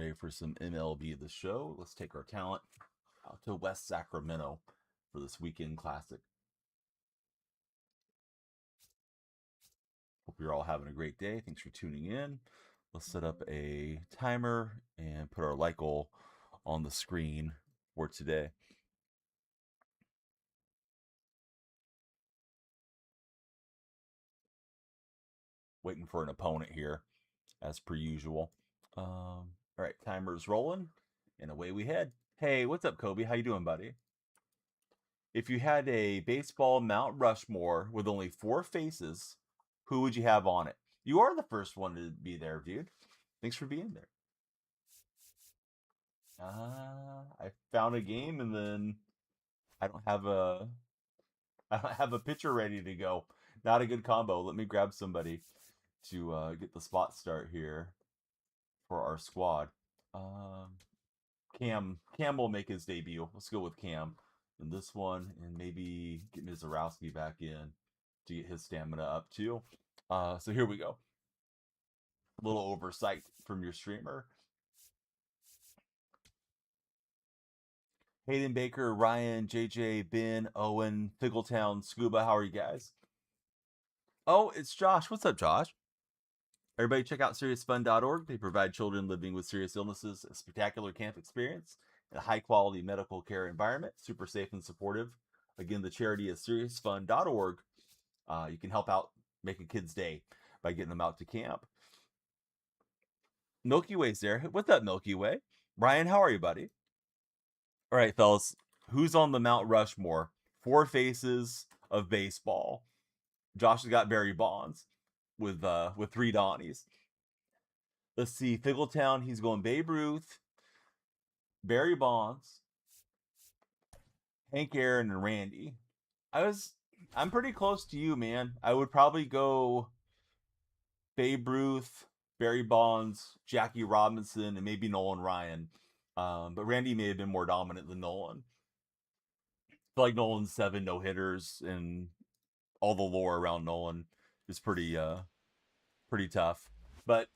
ready for some MLB The Show. Let's take our talent out to West Sacramento for this weekend classic. Hope you're all having a great day. Thanks for tuning in. Let's set up a timer and put our like goal on the screen for today. Waiting for an opponent here, as per usual. All right, timer's rolling, and away we head. Hey, what's up, Kobe? How you doing, buddy? If you had a baseball Mount Rushmore with only 4 faces, who would you have on it? You are the first one to be there, dude. Thanks for being there. I found a game and then I don't have a I don't have a pitcher ready to go. Not a good combo. Let me grab somebody to get the spot start here for our squad. Cam will make his debut. Let's go with Cam in this one, and maybe get Mizorowski back in to get his stamina up too. So here we go. A little oversight from your streamer. Hayden Baker, Ryan, JJ, Ben, Owen, Fickletown, Scuba. How are you guys? Oh, it's Josh. What's up, Josh? Everybody check out SeriousFun.org. They provide children living with serious illnesses a spectacular camp experience and a high-quality medical care environment. Super safe and supportive. Again, the charity is SeriousFun.org. You can help out make a kid's day by getting them out to camp. Milky Way's there. What's up, Milky Way? Ryan, how are you, buddy? All right, fellas. Who's on the Mount Rushmore? 4 faces of baseball. Josh has got Barry Bonds with 3 Donnies. Let's see. Fickletown, he's going Babe Ruth, Barry Bonds, Hank Aaron, and Randy. I'm pretty close to you, man. I would probably go Babe Ruth, Barry Bonds, Jackie Robinson, and maybe Nolan Ryan. But Randy may have been more dominant than Nolan. I feel like Nolan's 7 no-hitters and all the lore around Nolan is pretty tough. But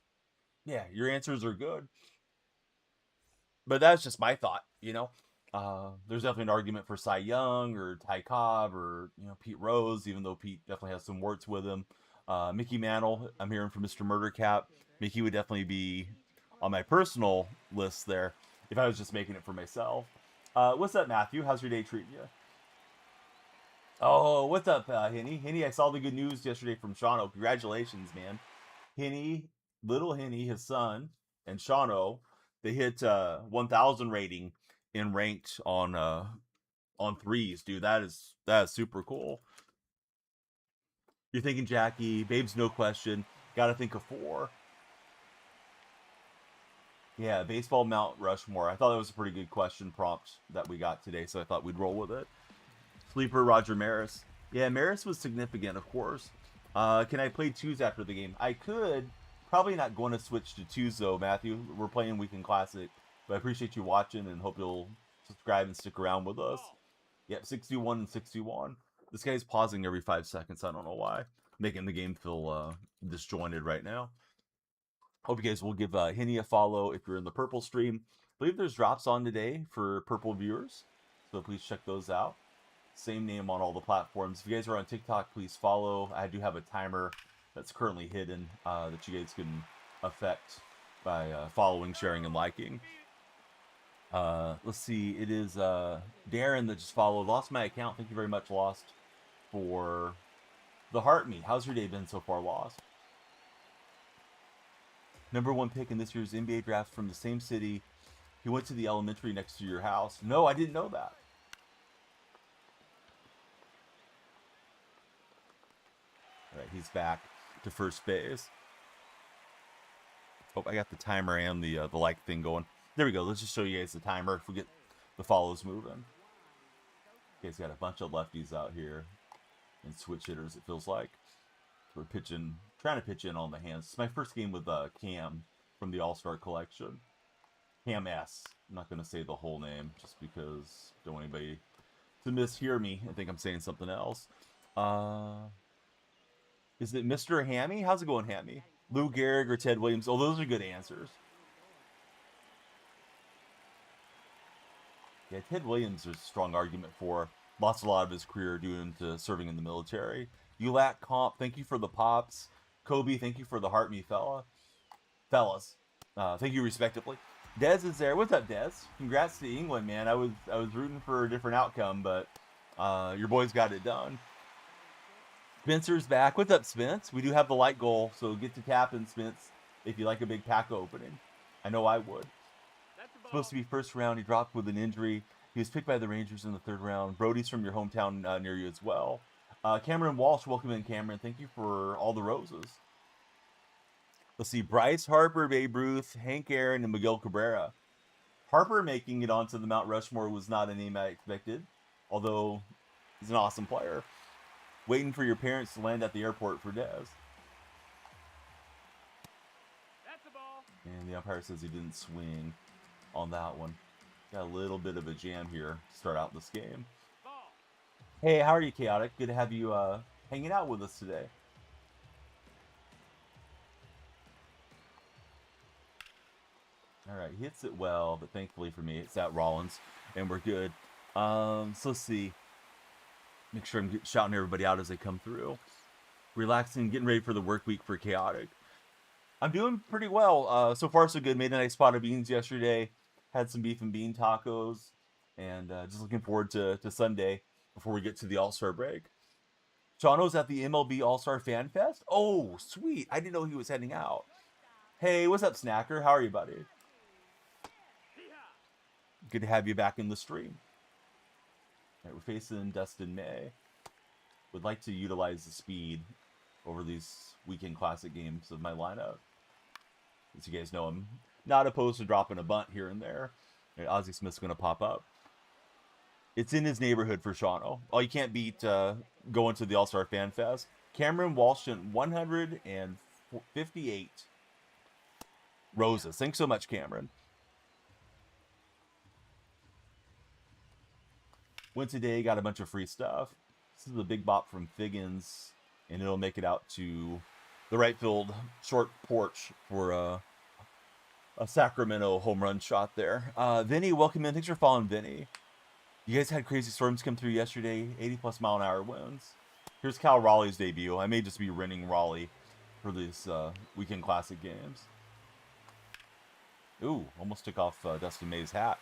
yeah, your answers are good. But that's just my thought, you know. There's definitely an argument for Cy Young or Ty Cobb or Pete Rose, even though Pete definitely has some warts with him. Mickey Mantle, I'm hearing from Mr. Murdercap. Mickey would definitely be on my personal list there if I was just making it for myself. What's up, Matthew? How's your day treating you? Oh, what's up, Henny? Henny, I saw the good news yesterday from Shauno. Congratulations, man. Henny, little Henny, his son, and Shauno, they hit 1,000 rating in ranked on threes, dude. That is super cool. You're thinking Jackie, Babe's no question. Got to think of 4. Yeah, baseball Mount Rushmore. I thought that was a pretty good question prompt that we got today, so I thought we'd roll with it. Sleeper Roger Maris. Yeah, Maris was significant, of course. Can I play 2s after the game? I could. Probably not going to switch to 2s though, Matthew. We're playing Weekend Classic. But I appreciate you watching and hope you'll subscribe and stick around with us. Yep, 61 and 61. This guy's pausing every 5 seconds. I don't know why. Making the game feel disjointed right now. Hope you guys will give Henny a follow if you're in the purple stream. I believe there's drops on today for purple viewers. So please check those out. Same name on all the platforms. If you guys are on TikTok, please follow. I do have a timer that's currently hidden that you guys can affect by following, sharing, and liking. Let's see. It is Darren that just followed. Lost my account. Thank you very much, Lost, for the heart meet. How's your day been so far, Lost? Number 1 pick in this year's NBA draft from the same city. He went to the elementary next to your house. No, I didn't know that. All right, he's back to first base. Oh, I got the timer and the like thing going. There we go. Let's just show you guys the timer if we get the follows moving. You guys got a bunch of lefties out here and switch hitters, it feels like. We're trying to pitch in on the hands. It's my first game with Cam from the All-Star Collection. Cam S. I'm not going to say the whole name just because I don't want anybody to mishear me and think I'm saying something else. Is it Mr. Hammy? How's it going, Hammy? Lou Gehrig or Ted Williams? Oh, those are good answers. Yeah, Ted Williams is a strong argument for. Lost a lot of his career due to serving in the military. Ulac Comp, thank you for the pops. Kobe, thank you for the heart me fellas. Thank you respectively. Dez is there. What's up, Dez? Congrats to England, man. I was rooting for a different outcome, but your boys got it done. Spencer's back. What's up, Spence? We do have the light goal, so get to tapping, Spence, if you like a big pack opening. I know I would. Supposed to be first round. He dropped with an injury. He was picked by the Rangers in the 3rd round. Brody's from your hometown near you as well. Cameron Walsh, welcome in, Cameron. Thank you for all the roses. Let's see. Bryce Harper, Babe Ruth, Hank Aaron, and Miguel Cabrera. Harper making it onto the Mount Rushmore was not a name I expected, although he's an awesome player. Waiting for your parents to land at the airport for Dez. That's a ball. And the umpire says he didn't swing on that one. Got a little bit of a jam here to start out this game. Ball. Hey, how are you, Chaotic? Good to have you hanging out with us today. All right, he hits it well, but thankfully for me, it's at Rollins, and we're good. So let's see. Make sure I'm shouting everybody out as they come through. Relaxing, getting ready for the work week for Chaotic. I'm doing pretty well. So far, so good. Made a nice pot of beans yesterday. Had some beef and bean tacos. And just looking forward to Sunday before we get to the All-Star break. Shauno's at the MLB All-Star Fan Fest. Oh, sweet. I didn't know he was heading out. Hey, what's up, Snacker? How are you, buddy? Good to have you back in the stream. All right, we're facing Dustin May. Would like to utilize the speed over these weekend classic games of my lineup. As you guys know, I'm not opposed to dropping a bunt here and there. All right, Ozzie Smith's going to pop up. It's in his neighborhood for Shauno. Oh, you can't beat going to the All-Star Fan Fest. Cameron Walsh sent 158 roses. Thanks so much, Cameron. Went today, got a bunch of free stuff. This is a big bop from Figgins, and it'll make it out to the right field short porch for a Sacramento home run shot there. Vinny, welcome in. Thanks for following, Vinny. You guys had crazy storms come through yesterday, 80+ mile an hour winds. Here's Cal Raleigh's debut. I may just be renting Raleigh for these weekend classic games. Ooh, almost took off Dustin May's hat.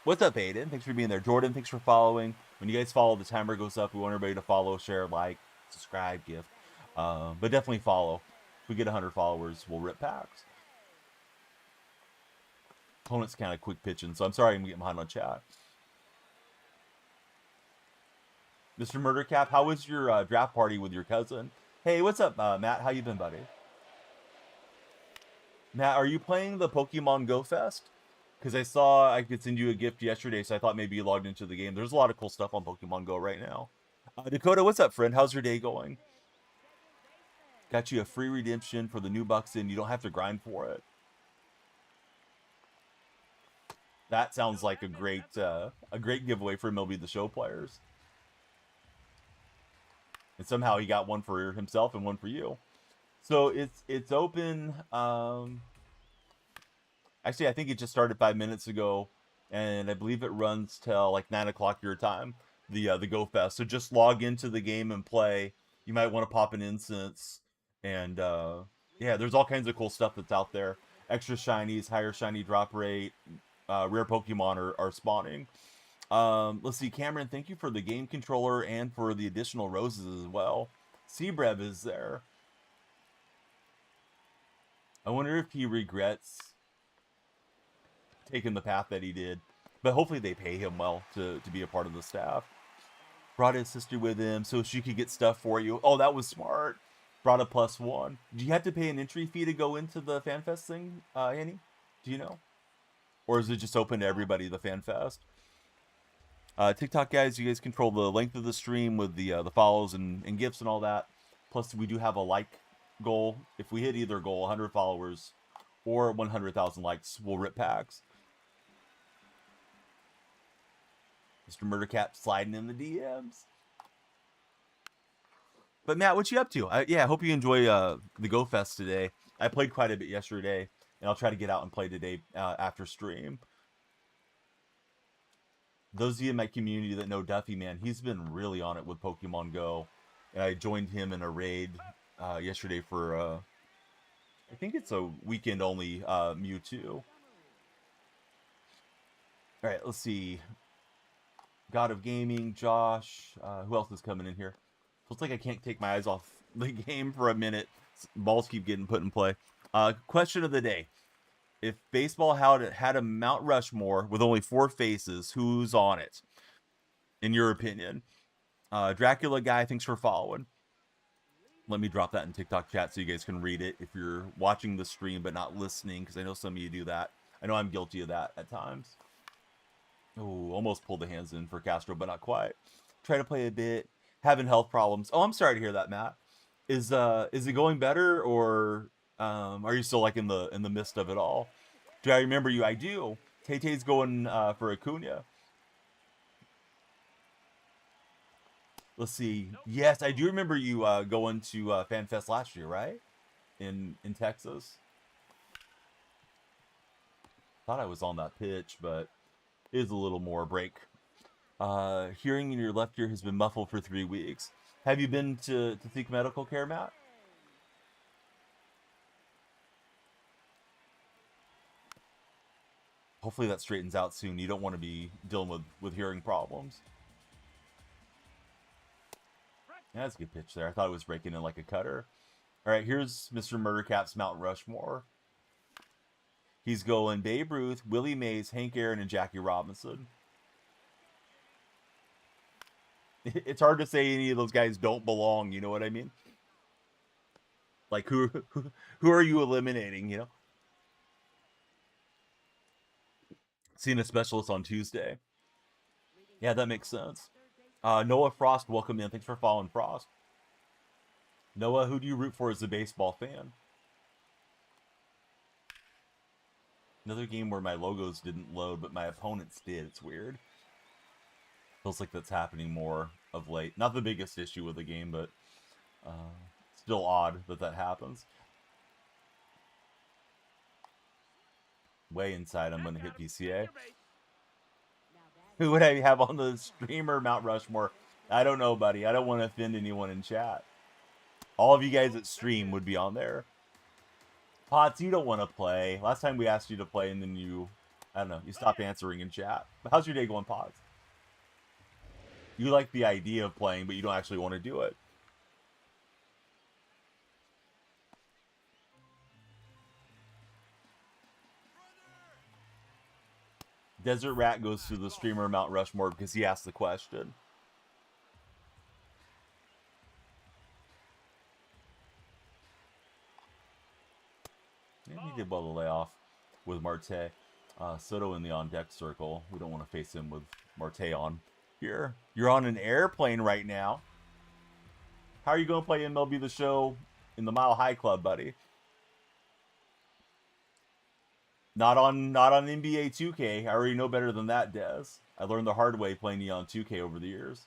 What's up, Aiden? Thanks for being there. Jordan, thanks for following. When you guys follow, the timer goes up. We want everybody to follow, share, like, subscribe, gift. But definitely follow. If we get 100 followers, we'll rip packs. Opponent's kind of quick pitching, so I'm sorry I'm getting behind on chat. Mr. Murdercap, how was your draft party with your cousin? Hey, what's up, Matt? How you been, buddy? Matt, are you playing the Pokemon Go Fest? Because I saw I could send you a gift yesterday, so I thought maybe you logged into the game. There's a lot of cool stuff on Pokemon Go right now. Dakota, what's up, friend? How's your day going? Got you a free redemption for the new bucks in. You don't have to grind for it. That sounds like a great giveaway for MLB The Show players. And somehow he got one for himself and one for you. So it's open. Actually, I think it just started 5 minutes ago, and I believe it runs till like 9 o'clock your time. The Go Fest. So just log into the game and play. You might want to pop an incense, and yeah, there's all kinds of cool stuff that's out there. Extra shinies, higher shiny drop rate, rare Pokemon are spawning. Let's see, Cameron, thank you for the game controller and for the additional roses as well. Seabrev is there. I wonder if he regrets taking the path that he did, but hopefully they pay him well to be a part of the staff. Brought his sister with him so she could get stuff for you. Oh, that was smart. Brought a +1. Do you have to pay an entry fee to go into the FanFest thing, Annie? Do you know? Or is it just open to everybody, the FanFest? TikTok guys, you guys control the length of the stream with the follows and gifts and all that. Plus, we do have a like goal. If we hit either goal, 100 followers or 100,000 likes, we'll rip packs. Mr. Murdercat sliding in the DMs. But Matt, what you up to? Yeah, I hope you enjoy the Go Fest today. I played quite a bit yesterday, and I'll try to get out and play today after stream. Those of you in my community that know Duffy, man, he's been really on it with Pokemon Go. And I joined him in a raid yesterday for, I think it's a weekend-only Mewtwo. All right, let's see. God of Gaming, Josh. Who else is coming in here? Feels like I can't take my eyes off the game for a minute. Balls keep getting put in play. Question of the day. If baseball had a Mount Rushmore with only 4 faces, who's on it? In your opinion? Dracula guy, thanks for following. Let me drop that in TikTok chat so you guys can read it if you're watching the stream but not listening, because I know some of you do that. I know I'm guilty of that at times. Oh, almost pulled the hands in for Castro, but not quite. Try to play a bit. Having health problems. Oh, I'm sorry to hear that, Matt. Is it going better, or are you still like in the midst of it all? Do I remember you? I do. Tay-Tay's going for Acuna. Let's see. Yes, I do remember you going to FanFest last year, right? In Texas. Thought I was on that pitch, but it is a little more break. Hearing in your left ear has been muffled for 3 weeks. Have you been to seek medical care, Matt? Hopefully that straightens out soon. You don't want to be dealing with hearing problems. Yeah, that's a good pitch there. I thought it was breaking in like a cutter. All right, here's Mr. Murdercap's Mount Rushmore. He's going Babe Ruth, Willie Mays, Hank Aaron, and Jackie Robinson. It's hard to say any of those guys don't belong, you know what I mean? Like, who are you eliminating, you know? Seeing a specialist on Tuesday. Yeah, that makes sense. Noah Frost, welcome in. Thanks for following Frost. Noah, who do you root for as a baseball fan? Another game where my logos didn't load, but my opponents did. It's weird. Feels like that's happening more of late. Not the biggest issue with the game, but still odd that happens. Way inside, I'm going to hit PCA. Who would I have on the streamer Mount Rushmore? I don't know, buddy. I don't want to offend anyone in chat. All of you guys that stream would be on there. Potts, you don't want to play. Last time we asked you to play, and then you, I don't know, you stopped answering in chat. But how's your day going, Potts? You like the idea of playing, but you don't actually want to do it. Desert Rat goes to the streamer Mount Rushmore because he asked the question. Yeah, he did well to lay off with Marte. Soto in the on-deck circle. We don't want to face him with Marte on here. You're on an airplane right now. How are you going to play MLB The Show in the Mile High Club, buddy? Not on NBA 2K. I already know better than that, Des. I learned the hard way playing Neon 2K over the years.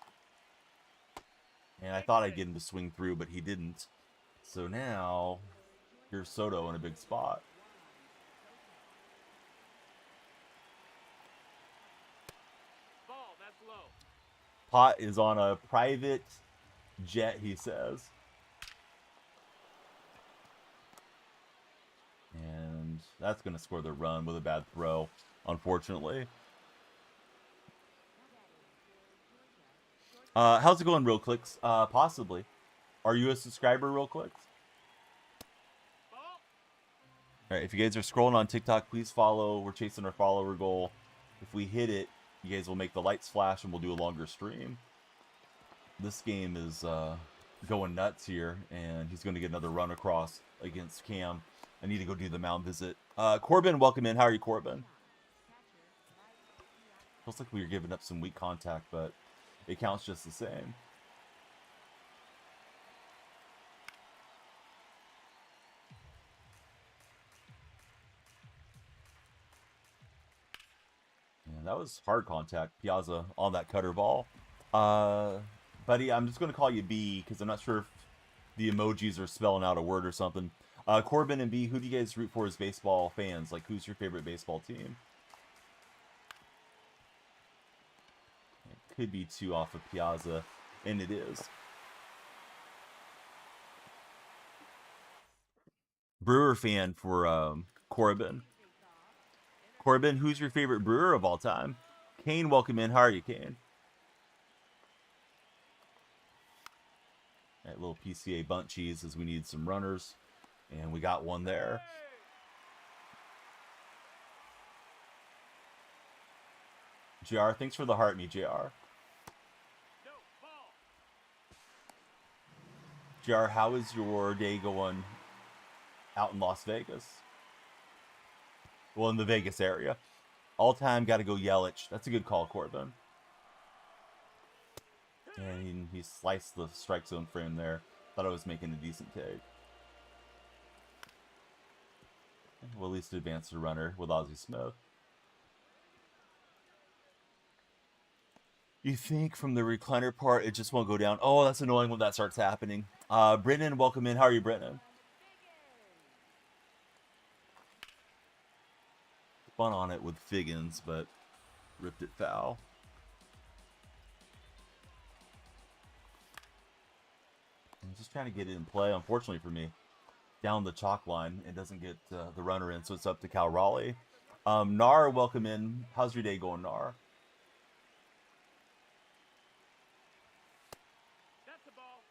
And I thought I'd get him to swing through, but he didn't. So now, here's Soto in a big spot. Ball, that's low. Pot is on a private jet, he says. And that's going to score the run with a bad throw, unfortunately. How's it going, Real Clicks? Possibly. Are you a subscriber, Real Clicks? Alright, if you guys are scrolling on TikTok, please follow. We're chasing our follower goal. If we hit it, you guys will make the lights flash and we'll do a longer stream. This game is going nuts here, and he's going to get another run across against Cam. I need to go do the mound visit. Corbin, welcome in. How are you, Corbin? Feels like we were giving up some weak contact, but it counts just the same. And that was hard contact. Piazza on that cutter ball. Buddy, I'm just going to call you B because I'm not sure if the emojis are spelling out a word or something. Corbin and B, who do you guys root for as baseball fans? Like, who's your favorite baseball team? Could be 2 off of Piazza, and it is. Brewer fan for Corbin. Corbin, who's your favorite Brewer of all time? Kane, welcome in. How are you, Kane? That little PCA bunt cheese as we need some runners. And we got one there. JR, thanks for the heart me, JR. JR, how is your day going out in Las Vegas? Well, in the Vegas area. All time, got to go Yelich. That's a good call, Corbin. And he sliced the strike zone frame there. Thought I was making a decent take. We'll at least advance the runner with Ozzie Smith. You think from the recliner part, it just won't go down. Oh, that's annoying when that starts happening. Brennan, welcome in. How are you, Brennan? Spun on it with Figgins, but ripped it foul. I'm just trying to get it in play. Unfortunately for me, down the chalk line, it doesn't get the runner in, so it's up to Cal Raleigh. Nar, welcome in. How's your day going, Nar? That's the ball.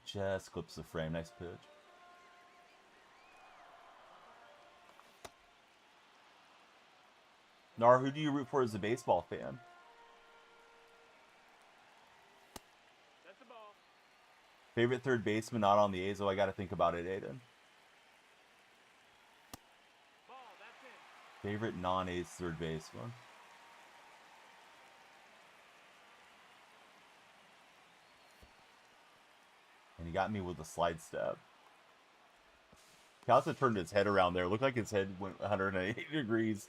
Just clips the frame. Nice pitch. Nar, who do you root for as a baseball fan? That's the ball. Favorite third baseman not on the A's? Oh, I got to think about it, Aiden. Ball, that's in. Favorite non-A's third baseman? And he got me with a slide step. Piazza turned his head around there. Looked like his head went 180 degrees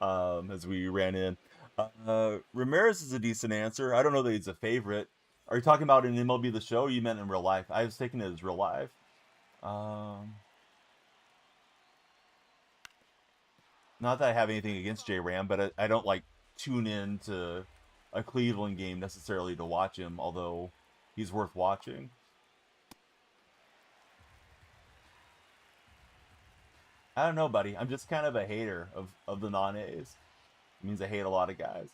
as we ran in. Ramirez is a decent answer. I don't know that he's a favorite. Are you talking about in MLB The Show, or you meant in real life? I was taking it as real life. Not that I have anything against J Ram, but I don't like tune in to a Cleveland game necessarily to watch him, although he's worth watching. I don't know, buddy. I'm just kind of a hater of the non-A's. It means I hate a lot of guys.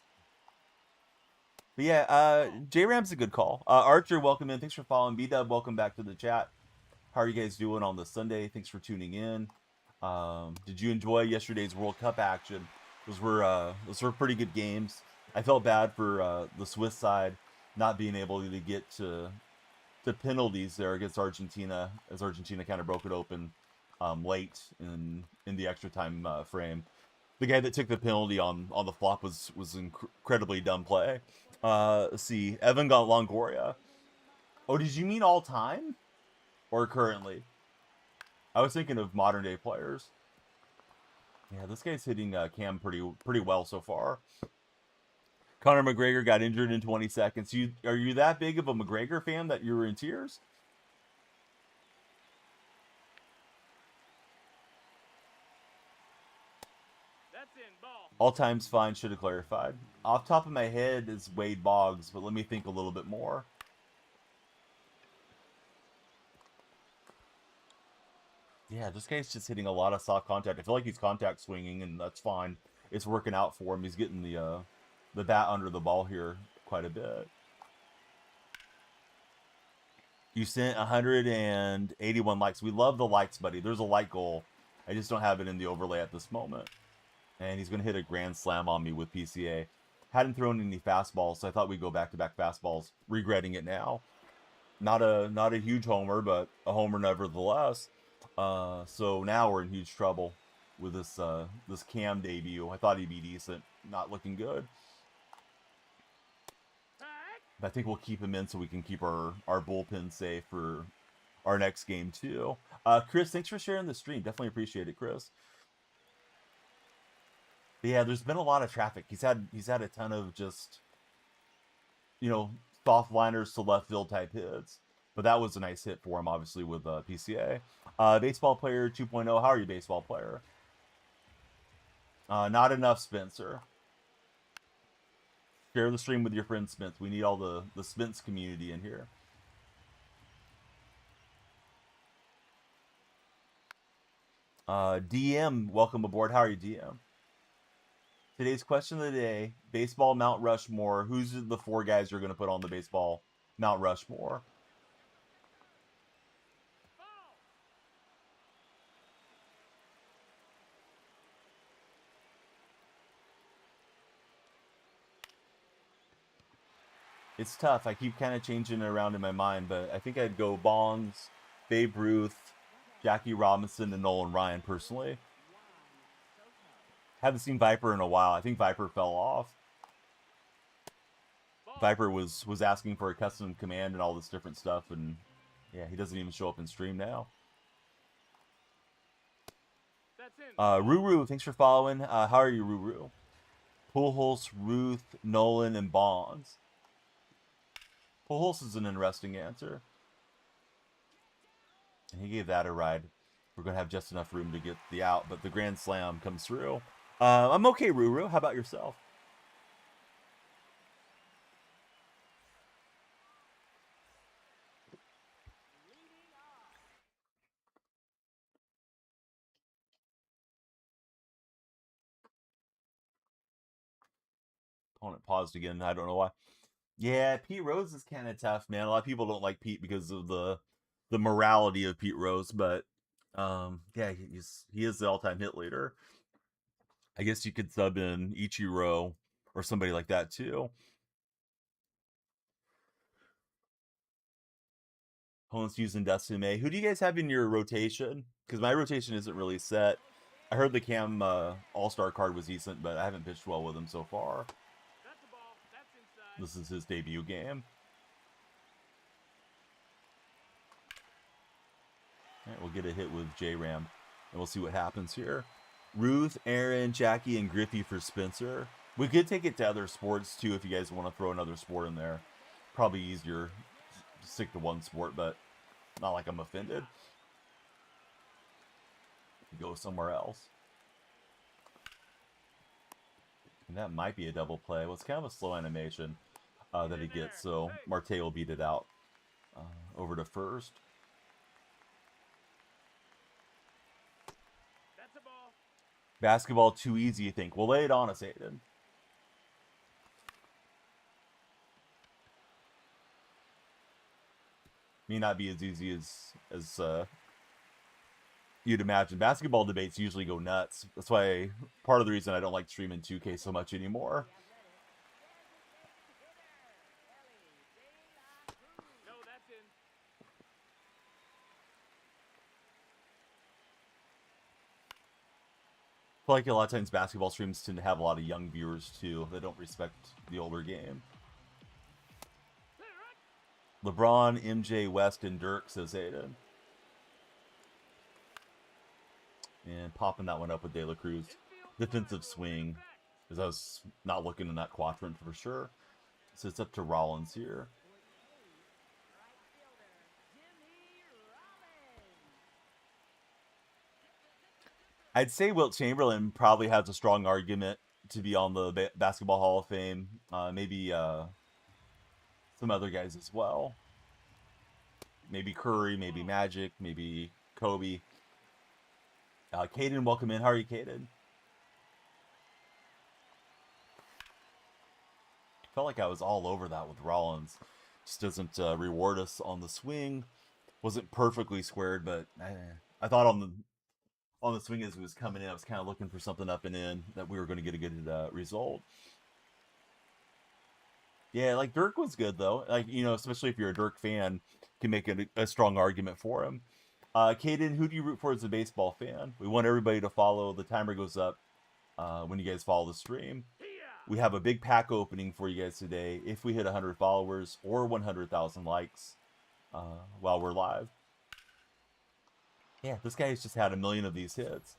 But yeah, J-Ram's a good call. Archer, welcome in. Thanks for following. B-Dub, welcome back to the chat. How are you guys doing on this Sunday? Thanks for tuning in. Did you enjoy yesterday's World Cup action? Those were pretty good games. I felt bad for the Swiss side not being able to get to penalties there against Argentina, as Argentina kind of broke it open late in the extra time frame. The guy that took the penalty on the flop was incredibly dumb play. Let's see, Evan got Longoria. Oh, did you mean all time or currently? I was thinking of modern day players. Yeah, this guy's hitting Cam pretty well so far. Conor McGregor got injured in 20 seconds. Are you that big of a McGregor fan that you were in tears? That's in. Ball. All time's fine, should have clarified. Off top of my head is Wade Boggs, but let me think a little bit more. Yeah, this guy's just hitting a lot of soft contact. I feel like he's contact swinging, and that's fine. It's working out for him. He's getting the bat under the ball here quite a bit. You sent 181 likes. We love the likes, buddy. There's a like goal. I just don't have it in the overlay at this moment. And he's going to hit a grand slam on me with PCA. Hadn't thrown any fastballs, so I thought we'd go back-to-back fastballs. Regretting it now. Not a huge homer, but a homer nevertheless. So now we're in huge trouble with this Cam debut. I thought he'd be decent. Not looking good. But I think we'll keep him in so we can keep our bullpen safe for our next game too. Chris, thanks for sharing the stream. Definitely appreciate it, Chris. But yeah, there's been a lot of traffic. He's had a ton of just, soft liners to left field type hits. But that was a nice hit for him, obviously, with PCA. Baseball player 2.0. How are you, baseball player? Not enough, Spencer. Share the stream with your friend Spence. We need all the Spence community in here. DM, welcome aboard. How are you, DM? Today's question of the day, baseball Mount Rushmore. Who's the 4 guys you're going to put on the baseball Mount Rushmore? It's tough. I keep kind of changing it around in my mind, but I think I'd go Bonds, Babe Ruth, Jackie Robinson, and Nolan Ryan personally. Haven't seen Viper in a while. I think Viper fell off. Viper was asking for a custom command and all this different stuff, and yeah, he doesn't even show up in stream now. Ruru, thanks for following. How are you, Ruru? Pujols, Ruth, Nolan, and Bonds. Pujols is an interesting answer. And he gave that a ride. We're going to have just enough room to get the out, but the Grand Slam comes through. I'm okay, Ruru. How about yourself? Opponent paused again. I don't know why. Yeah, Pete Rose is kind of tough, man. A lot of people don't like Pete because of the morality of Pete Rose, but yeah, he is the all-time hit leader. I guess you could sub in Ichiro or somebody like that too. Opponents using Dustin May. Who do you guys have in your rotation? Because my rotation isn't really set. I heard the Cam All-Star card was decent, but I haven't pitched well with him so far. This is his debut game. All right, we'll get a hit with J-Ram, and we'll see what happens here. Ruth, Aaron, Jackie, and Griffey for Spencer. We could take it to other sports, too, if you guys want to throw another sport in there. Probably easier to stick to one sport, but not like I'm offended. Go somewhere else. And that might be a double play. Well, it's kind of a slow animation that he gets, so Marte will beat it out over to first. Basketball too easy, you think? Well, lay it on us, Aiden. May not be as easy as you'd imagine. Basketball debates usually go nuts. That's why part of the reason I don't like streaming 2K so much anymore. I feel like a lot of times basketball streams tend to have a lot of young viewers too that don't respect the older game. LeBron, MJ, West, and Dirk, says Aiden. And popping that one up with De La Cruz. Defensive swing, as I was not looking in that quadrant for sure. So it's up to Rollins here. I'd say Wilt Chamberlain probably has a strong argument to be on the Basketball Hall of Fame. Maybe some other guys as well. Maybe Curry, maybe Magic, maybe Kobe. Caden, welcome in. How are you, Caden? Felt like I was all over that with Rollins. Just doesn't reward us on the swing. Wasn't perfectly squared, but I thought on the swing as it was coming in, I was kind of looking for something up and in that we were going to get a good result. Yeah, like Dirk was good though. Like, you know, especially if you're a Dirk fan, can make a strong argument for him. Caden, who do you root for as a baseball fan? We want everybody to follow. The timer goes up when you guys follow the stream. We have a big pack opening for you guys today. If we hit 100 followers or 100,000 likes while we're live. Yeah, this guy's just had 1 million of these hits.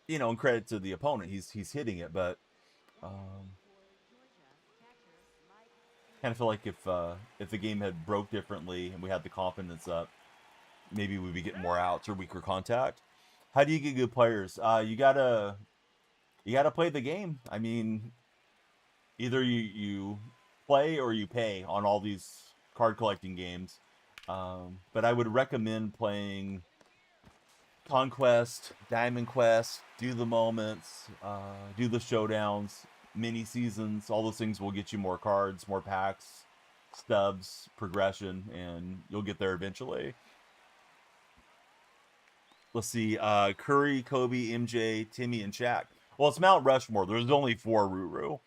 You know, and credit to the opponent, he's hitting it, but kind of feel like if the game had broke differently and we had the confidence up, maybe we'd be getting more outs or weaker contact. How do you get good players? You gotta play the game. I mean, either you play or you pay on all these card collecting games. But I would recommend playing Conquest, Diamond Quest, do the moments, do the showdowns, mini seasons. All those things will get you more cards, more packs, stubs, progression, and you'll get there eventually. Let's see, Curry, Kobe, MJ, Timmy, and Shaq. Well, it's Mount Rushmore. There's only 4 Ruru.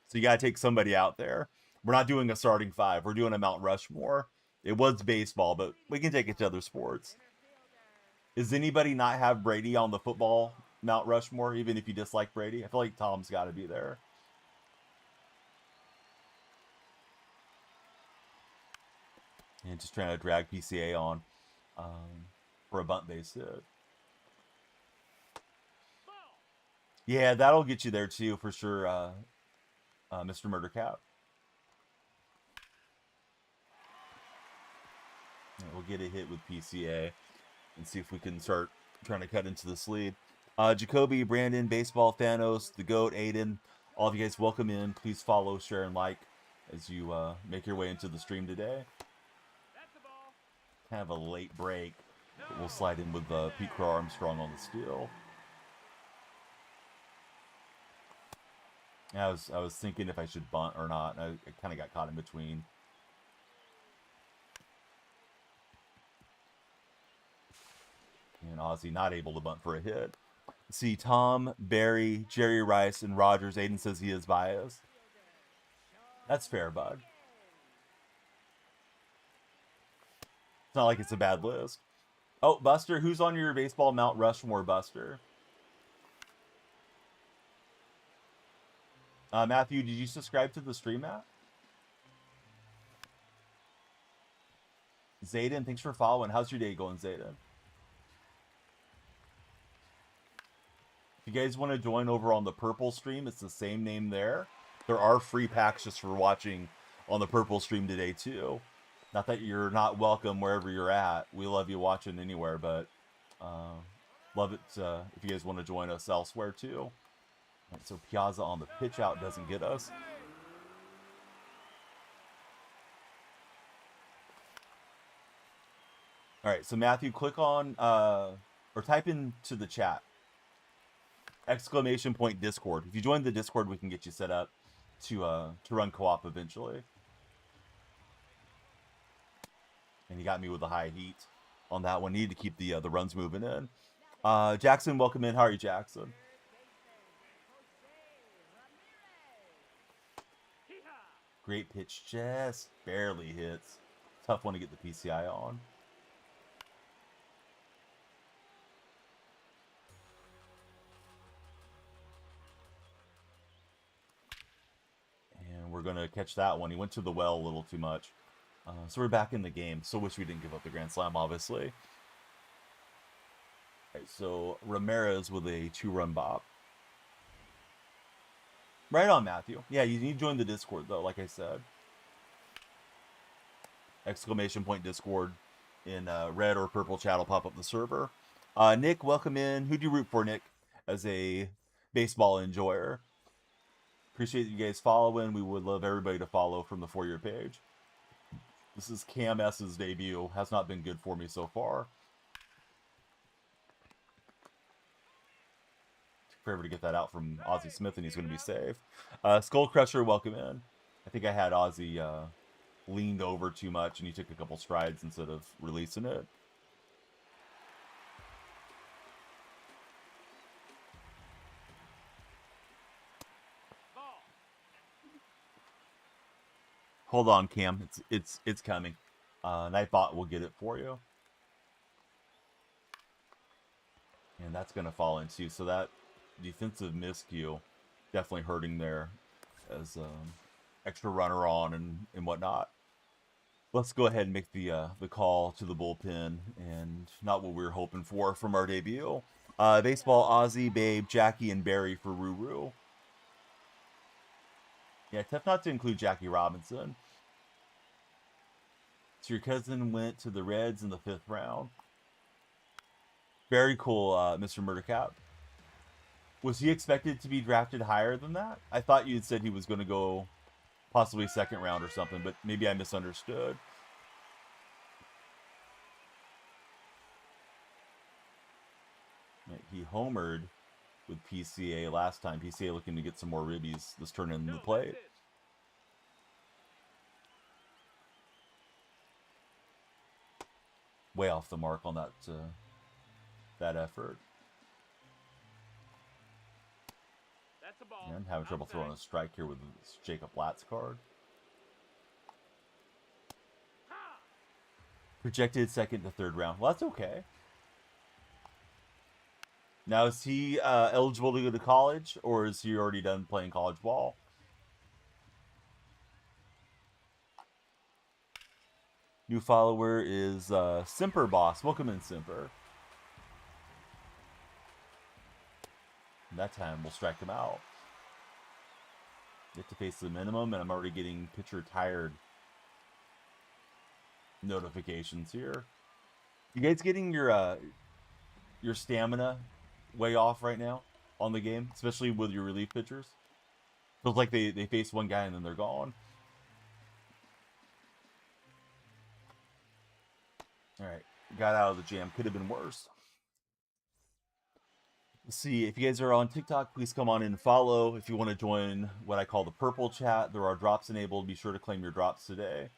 So you got to take somebody out there. We're not doing a starting 5. We're doing a Mount Rushmore. It was baseball, but we can take it to other sports. Does anybody not have Brady on the football Mount Rushmore, even if you dislike Brady? I feel like Tom's got to be there. And just trying to drag PCA on for a bunt base hit. Yeah, that'll get you there too, for sure, Mr. Murdercat. Yeah, we'll get a hit with PCA and see if we can start trying to cut into this lead. Jacoby, Brandon, Baseball, Thanos, The Goat, Aiden, all of you guys, welcome in. Please follow, share, and like as you make your way into the stream today. Kind of a late break, but we'll slide in with Pete Crow Armstrong on the steal. I was thinking if I should bunt or not. I kind of got caught in between. And Ozzy not able to bunt for a hit. See, Tom, Barry, Jerry Rice, and Rogers. Aiden says he is biased. That's fair, bud. It's not like it's a bad list. Oh, Buster, who's on your baseball Mount Rushmore, Buster? Matthew, did you subscribe to the stream app? Zayden, thanks for following. How's your day going, Zayden? If you guys want to join over on the purple stream, it's the same name there. There are free packs just for watching on the purple stream today, too. Not that you're not welcome wherever you're at. We love you watching anywhere, but love it if you guys want to join us elsewhere, too. Right, so Piazza on the pitch out doesn't get us. All right, so Matthew, click on or type into the chat ! Discord. If you join the Discord, we can get you set up to run co-op eventually. And you got me with the high heat on that one. Need to keep the runs moving in. Jackson, welcome in. How are you, Jackson? Great pitch, just barely hits. Tough one to get the PCI on. And we're going to catch that one. He went to the well a little too much. So we're back in the game. So wish we didn't give up the Grand Slam, obviously. All right, so Ramirez with a 2-run bop. Right on, Matthew. Yeah, you need to join the Discord, though, like I said. ! Discord in red or purple chat will pop up the server. Nick, welcome in. Who do you root for, Nick, as a baseball enjoyer? Appreciate you guys following. We would love everybody to follow from the For Your page. This is Cam S's debut. Has not been good for me so far. Forever to get that out from Ozzie Smith, and he's going to be safe. Skull Crusher, welcome in. I think I had Ozzie leaned over too much, and he took a couple strides instead of releasing it. Hold on, Cam. It's coming. Nightbot will get it for you. And that's going to fall into. So that defensive miscue definitely hurting there as extra runner on and whatnot. Let's go ahead and make the call to the bullpen, and not what we were hoping for from our debut. Baseball, Ozzy, Babe, Jackie, and Barry for Ruru. Yeah, tough not to include Jackie Robinson. So your cousin went to the Reds in the 5th round. Very cool, Mr. Murdercap. Was he expected to be drafted higher than that? I thought you had said he was going to go possibly second round or something, but maybe I misunderstood. He homered with PCA last time. PCA looking to get some more ribbies this turn in the plate. Way off the mark on that that effort. That's a ball. And having trouble throwing a strike here with this Jacob Latz card. Projected second to third round. Well, that's okay. Now, is he eligible to go to college, or is he already done playing college ball? New follower is Simper Boss. Welcome in, Simper. And that time, we'll strike him out. Get to face the minimum, and I'm already getting pitcher tired notifications here. You guys getting your stamina way off right now on the game, especially with your relief pitchers? Feels like they face one guy and then they're gone. All right, got out of the jam. Could have been worse. Let's see, if you guys are on TikTok, please come on in and follow. If you want to join what I call the purple chat, there are drops enabled. Be sure to claim your drops today.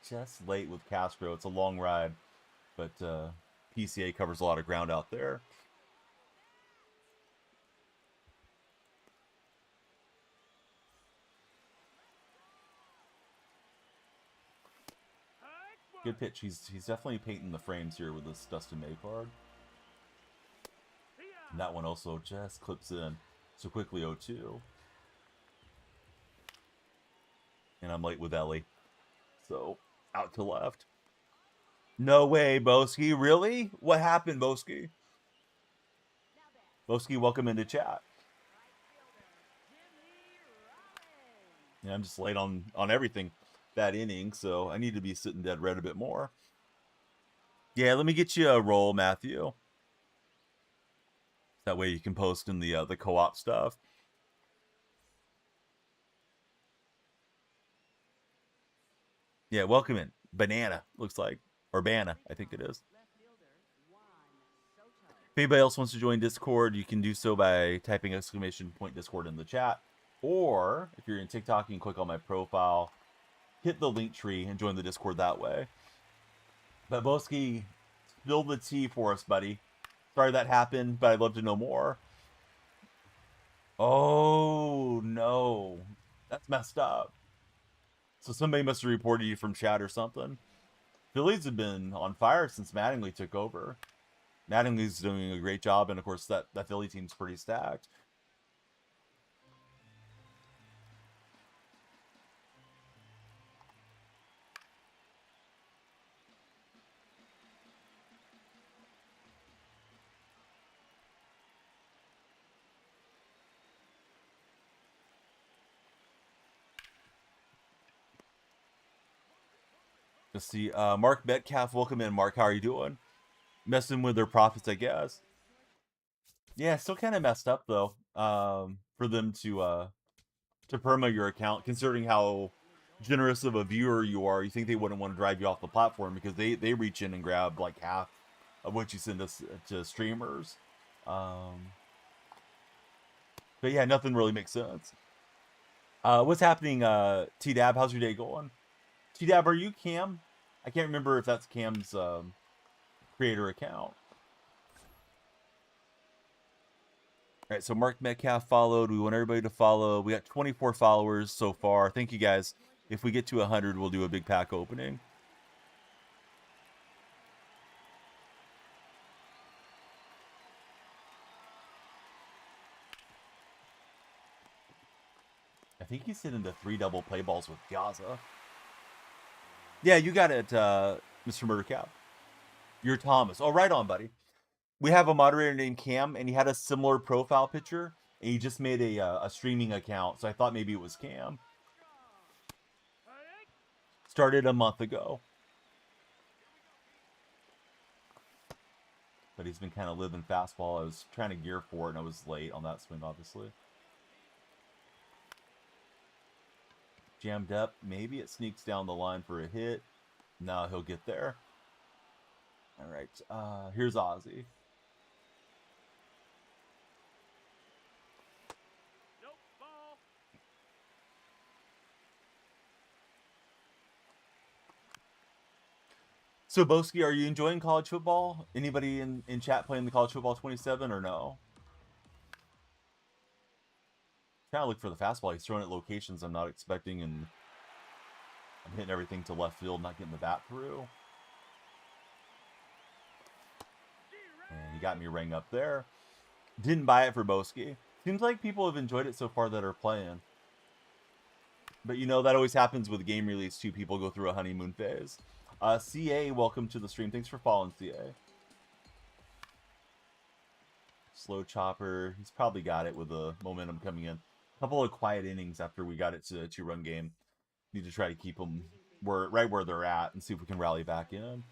Just late with Castro. It's a long ride, but PCA covers a lot of ground out there. Good pitch. He's definitely painting the frames here with this Dustin May card. And that one also just clips in so quickly. 0-2. And I'm late with Ellie. So out to left. No way, Boski. Really? What happened, Boski? Boski, welcome into chat. Yeah, I'm just late on everything that inning, so I need to be sitting dead red a bit more. Yeah, let me get you a roll, Matthew. That way you can post in the co-op stuff. Yeah, welcome in. Banana, looks like. Or Banana, I think it is. If anybody else wants to join Discord, you can do so by typing !Discord in the chat. Or, if you're in TikTok, you can click on my profile, hit the link tree, and join the Discord that way. But Boski, spill the tea for us, buddy. Sorry that happened, but I'd love to know more. Oh, no. That's messed up. So somebody must have reported you from chat or something. Phillies have been on fire since Mattingly took over. Mattingly's doing a great job, and of course that Philly team's pretty stacked. Let's see, Mark Metcalf, welcome in, Mark. How are you doing? Messing with their profits, I guess. Yeah, still kind of messed up though. For them to perma your account, considering how generous of a viewer you are. You think they wouldn't want to drive you off the platform because they reach in and grab like half of what you send us to streamers. But yeah, nothing really makes sense. What's happening, T-Dab? How's your day going? T-Dab, are you Cam? I can't remember if that's Cam's creator account. All right, so Mark Metcalf followed. We want everybody to follow. We got 24 followers so far. Thank you, guys. If we get to 100, we'll do a big pack opening. I think he's hitting the 3 double play balls with Gaza. Yeah, you got it, Mr. Murdercap. You're Thomas. Oh, right on, buddy. We have a moderator named Cam, and he had a similar profile picture, and he just made a streaming account, so I thought maybe it was Cam. Started a month ago. but he's been kind of living fastball. I was trying to gear for it, and I was late on that swing, obviously. Jammed up. Maybe it sneaks down the line for a hit. No, he'll get there. All right. Here's Ozzy. Nope, ball. So, Boski, are you enjoying college football? Anybody in chat playing the college football 27 or no? Trying to look for the fastball. He's throwing at locations I'm not expecting, and I'm hitting everything to left field, not getting the bat through. And he got me rang up there. Didn't buy it for Boski. Seems like people have enjoyed it so far that are playing. But you know, that always happens with game release too. People go through a honeymoon phase. CA, welcome to the stream. Thanks for following, CA. Slow chopper. He's probably got it with the momentum coming in. A couple of quiet innings after we got it to a 2-run game. Need to try to keep them right where they're at and see if we can rally back in.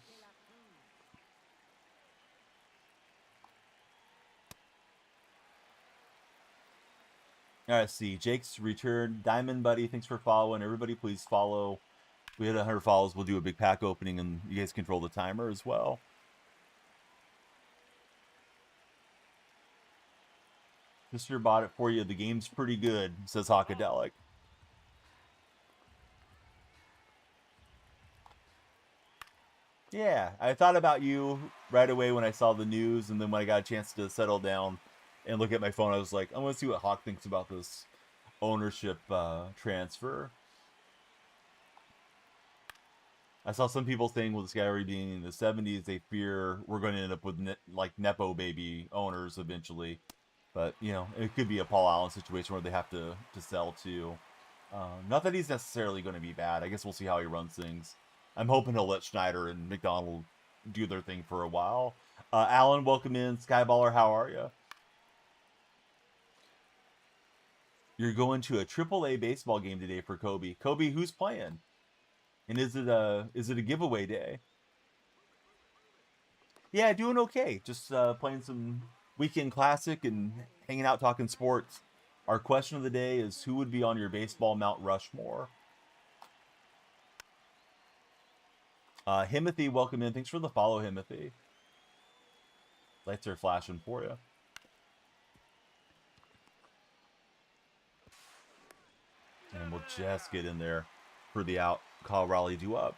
All right, see. Jake's return. Diamond Buddy, thanks for following. Everybody, please follow. If we hit 100 follows, we'll do a big pack opening, and you guys control the timer as well. Sister bought it for you. The game's pretty good, says Hawkadelic. Yeah, I thought about you right away when I saw the news, and then when I got a chance to settle down and look at my phone, I was like, I want to see what Hawk thinks about this ownership transfer. I saw some people saying with this guy already being in the 70s, they fear we're going to end up with like Nepo baby owners eventually. But, you know, it could be a Paul Allen situation where they have to sell to. Not that he's necessarily going to be bad. I guess we'll see how he runs things. I'm hoping he'll let Schneider and McDonald do their thing for a while. Alan, welcome in. Skyballer, how are you? You're going to a AAA baseball game today for Kobe. Kobe, who's playing? And is it a giveaway day? Yeah, doing okay. Just playing some weekend classic and hanging out talking sports. Our question of the day is, who would be on your baseball Mount Rushmore? Himothy, welcome in. Thanks for the follow, Himothy. Lights are flashing for you. And we'll just get in there for the out. Call Raleigh do up.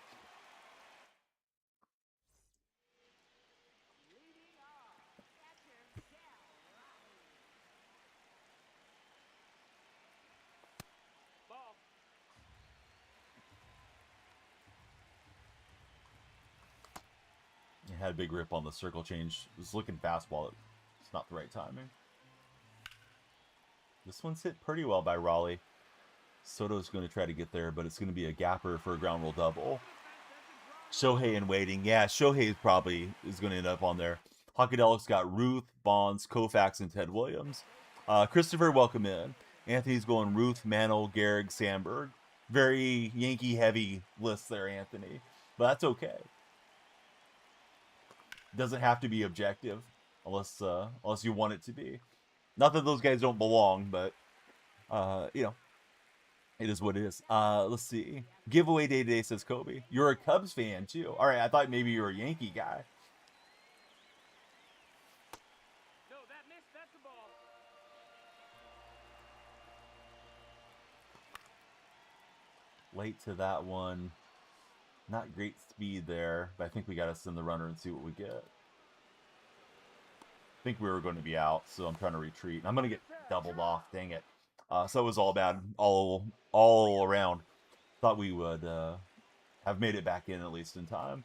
Ball. He had a big rip on the circle change. It was looking fastball. It's not the right timing. This one's hit pretty well by Raleigh. Soto's going to try to get there, but it's going to be a gapper for a ground rule double. Shohei in waiting. Yeah, Shohei probably is going to end up on there. Hawkadelic's got Ruth, Bonds, Koufax, and Ted Williams. Christopher, welcome in. Anthony's going Ruth, Mantle, Gehrig, Sandberg. Very Yankee-heavy list there, Anthony. But that's okay. Doesn't have to be objective unless you want it to be. Not that those guys don't belong, but you know, it is what it is. Let's see. Giveaway day today, says Kobe. You're a Cubs fan too. All right, I thought maybe you were a Yankee guy. No, that missed. That's a ball. Late to that one. Not great speed there, but I think we got to send the runner and see what we get. I think we were going to be out, so I'm trying to retreat. I'm going to get doubled off. Dang it. So it was all bad, all around. Thought we would have made it back in at least in time.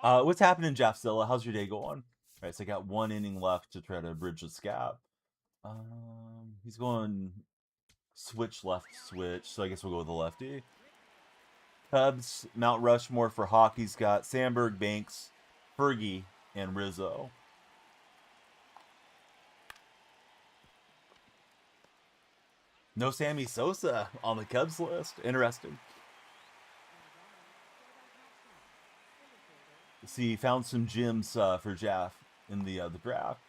What's happening, Jeff Silla? How's your day going? All right, so I got 1 inning left to try to bridge the gap. He's going switch left switch, so I guess we'll go with the lefty. Cubs, Mount Rushmore for Hawk. He's got Sandberg, Banks, Fergie, and Rizzo. No Sammy Sosa on the Cubs list. Interesting. See, found some gems for Jaff in the draft.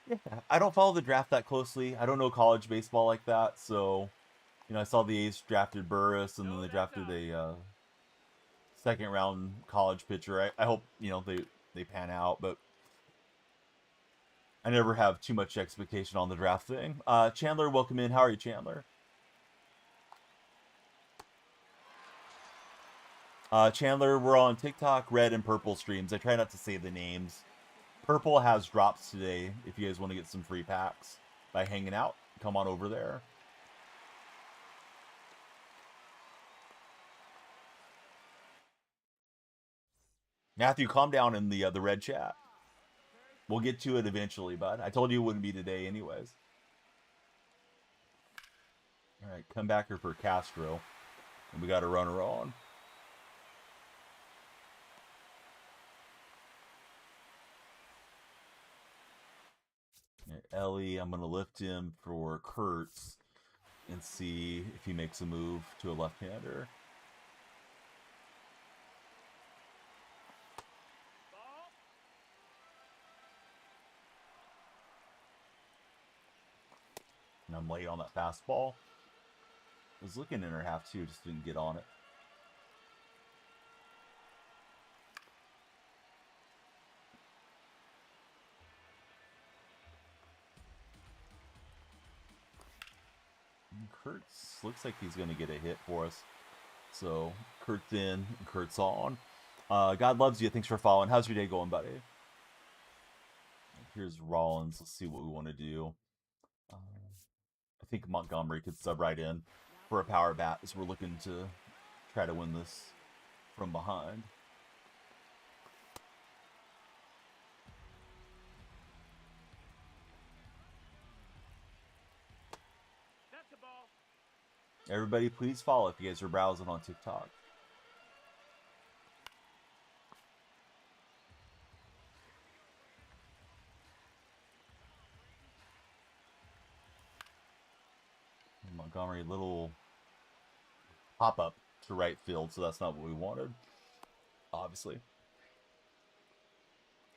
Yeah, I don't follow the draft that closely. I don't know college baseball like that, so I saw the A's drafted Burris, and then they drafted a second round college pitcher. I hope they pan out, but I never have too much expectation on the draft thing. Chandler, welcome in. How are you, Chandler? Chandler, we're on TikTok, red and purple streams. I try not to say the names. Purple has drops today. If you guys want to get some free packs by hanging out, come on over there. Matthew, calm down in the red chat. We'll get to it eventually, bud. I told you it wouldn't be today anyways. All right, come back here for Castro. And we got a runner on. Right, Ellie, I'm going to lift him for Kurtz and see if he makes a move to a left-hander. And I'm late on that fastball. Was looking in her half too, just didn't get on it. And Kurtz looks like he's going to get a hit for us. So Kurt's in, and Kurt's on. God loves you. Thanks for following. How's your day going, buddy? Here's Rollins. Let's see what we want to do. I think Montgomery could sub right in for a power bat as we're looking to try to win this from behind. That's the ball. Everybody, please follow if you guys are browsing on TikTok. Montgomery, little pop-up to right field, so that's not what we wanted, obviously.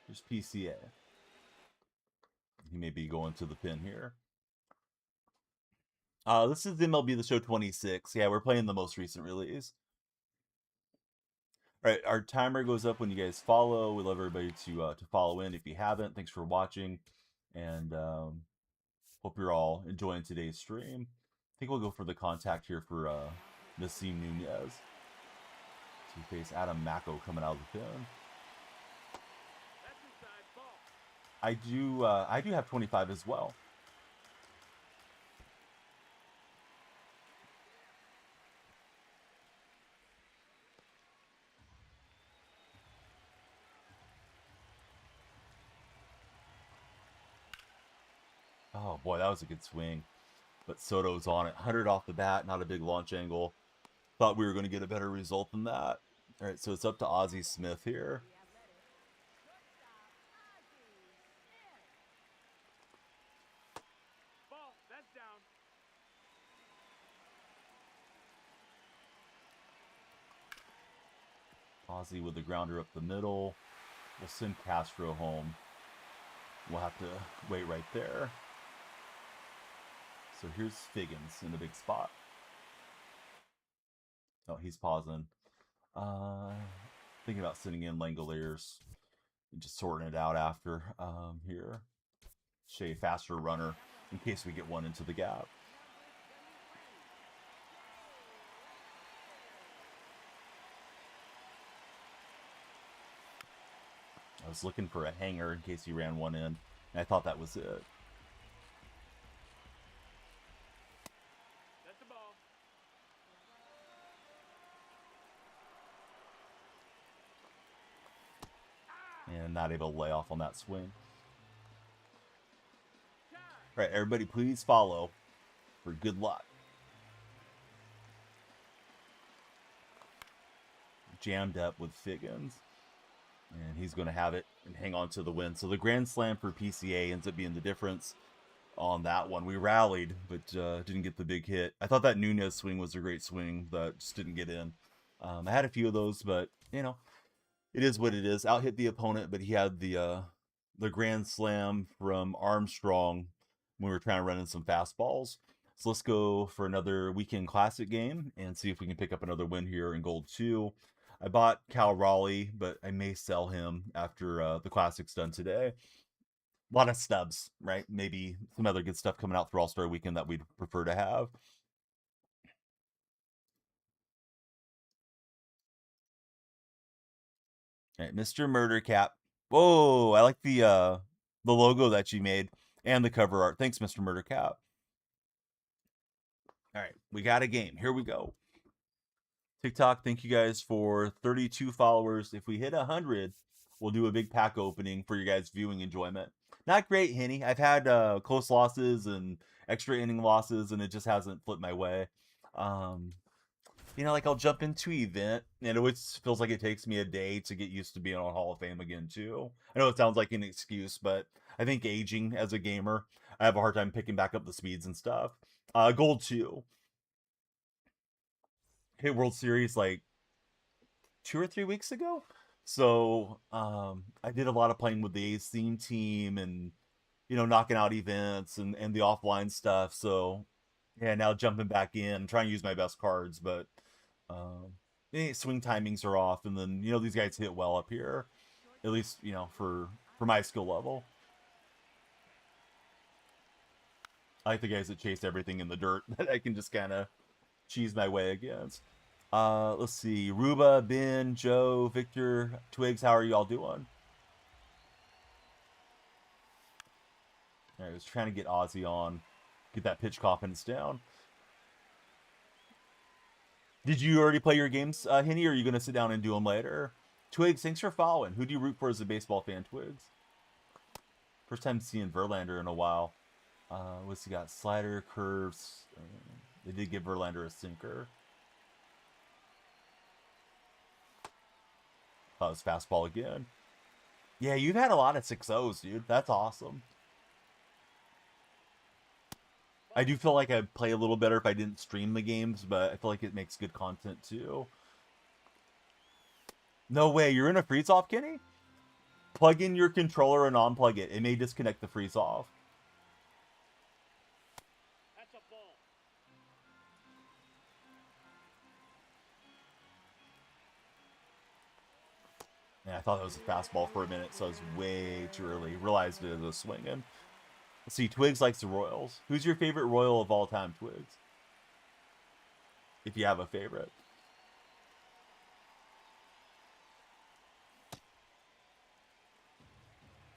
Here's PCA. He may be going to the pin here. This is MLB The Show 26. Yeah, we're playing the most recent release. All right, our timer goes up when you guys follow. We love everybody to follow in if you haven't. Thanks for watching, and hope you're all enjoying today's stream. I think we'll go for the contact here for Nassim Nunez. So we face Adam Mako coming out of the pin. That's inside ball. I do have 25 as well. Oh boy, that was a good swing. But Soto's on it. 100 off the bat, not a big launch angle. Thought we were going to get a better result than that. All right, so it's up to Ozzie Smith here. Ball. That's down. Ozzie with the grounder up the middle. We'll send Castro home. We'll have to wait right there. So here's Figgins in the big spot. Oh, he's pausing. Thinking about sending in Langoliers and just sorting it out after here. Shea faster runner in case we get one into the gap. I was looking for a hanger in case he ran one in, and I thought that was it. That's the ball. And not able to lay off on that swing. All right, everybody, please follow for good luck. Jammed up with Figgins. And he's going to have it and hang on to the win. So the grand slam for PCA ends up being the difference on that one. We rallied, but didn't get the big hit. I thought that Nunez swing was a great swing, but just didn't get in. I had a few of those, but, It is what it is. Out hit the opponent, but he had the grand slam from Armstrong when we were trying to run in some fastballs. So let's go for another weekend classic game and see if we can pick up another win here in gold 2. I bought Cal Raleigh, but I may sell him after the classic's done today. A lot of stubs, right? Maybe some other good stuff coming out for All-Star Weekend that we'd prefer to have. All right, Mr. Murder Cap. Whoa, I like the logo that you made and the cover art. Thanks, Mr. Murder Cap. All right, we got a game. Here we go. TikTok, thank you guys for 32 followers. If we hit 100, we'll do a big pack opening for your guys' viewing enjoyment. Not great, Henny. I've had close losses and extra inning losses, and it just hasn't flipped my way. Like I'll jump into event, and it always feels like it takes me a day to get used to being on Hall of Fame again, too. I know it sounds like an excuse, but I think aging as a gamer, I have a hard time picking back up the speeds and stuff. Gold 2. Hit World Series like 2 or 3 weeks ago. So I did a lot of playing with the A's theme team and knocking out events and the offline stuff. So yeah, now jumping back in, trying to use my best cards, but swing timings are off, and then these guys hit well up here, at least for my skill level. I like the guys that chase everything in the dirt that I can just kind of cheese my way against. Let's see. Ruba, Ben, Joe, Victor, Twigs, how are you all doing? All right, I was trying to get Ozzy on, get that pitch confidence down. Did you already play your games, Henny, or are you going to sit down and do them later? Twigs, thanks for following. Who do you root for as a baseball fan, Twigs? First time seeing Verlander in a while. What's he got? Slider, curves. They did give Verlander a sinker. It was fastball again. Yeah, you've had a lot of 6-0s, dude. That's awesome. I do feel like I'd play a little better if I didn't stream the games, but I feel like it makes good content too. No way, you're in a freeze-off, Kenny? Plug in your controller and unplug it. It may disconnect the freeze-off. That's a ball. Yeah, I thought that was a fastball for a minute, so I was way too early. Realized it was swinging. Let's see, Twigs likes the Royals. Who's your favorite Royal of all time, Twigs? If you have a favorite.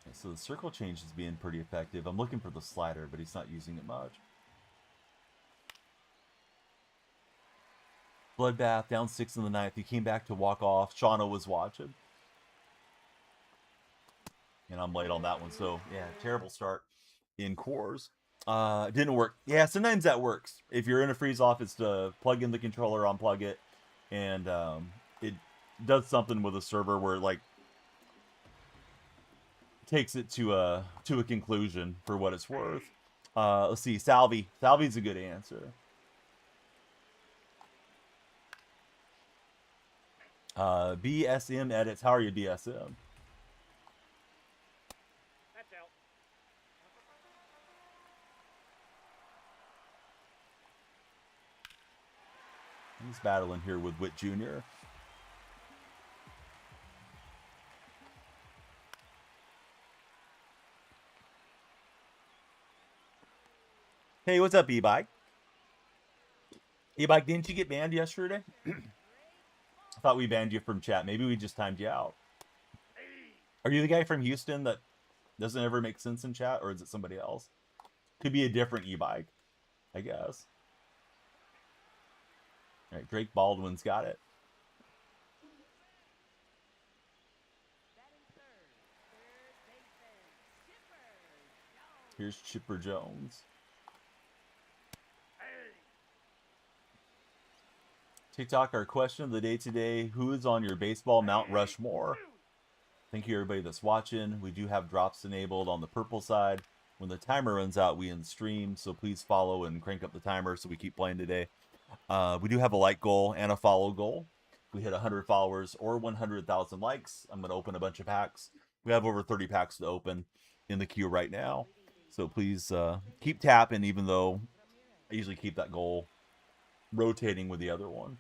Okay, so the circle change is being pretty effective. I'm looking for the slider, but he's not using it much. Bloodbath, down 6 in the 9th. He came back to walk off. Shauna was watching. And I'm late on that one. So, yeah, terrible start in cores. Didn't work. Yeah, sometimes that works. If you're in a freeze off, it's to plug in the controller, unplug it, and it does something with a server where it, like, takes it to a conclusion for what it's worth. Let's see, Salvi. Salvi's a good answer. BSM edits. How are you, BSM? That's out. He's battling here with Witt Jr. Hey, what's up, E-Bike? E-Bike, didn't you get banned yesterday? I thought we banned you from chat. Maybe we just timed you out. Are you the guy from Houston that doesn't ever make sense in chat, or is it somebody else? Could be a different E-Bike, I guess. All right, Drake Baldwin's got it. Here's Chipper Jones. TikTok, our question of the day today: who is on your baseball Mount Rushmore? Thank you, everybody that's watching. We do have drops enabled on the purple side. When the timer runs out, we end stream, so please follow and crank up the timer so we keep playing today. We do have a like goal and a follow goal. If we hit 100 followers or 100,000 likes, I'm going to open a bunch of packs. We have over 30 packs to open in the queue right now. So please keep tapping, even though I usually keep that goal rotating with the other one.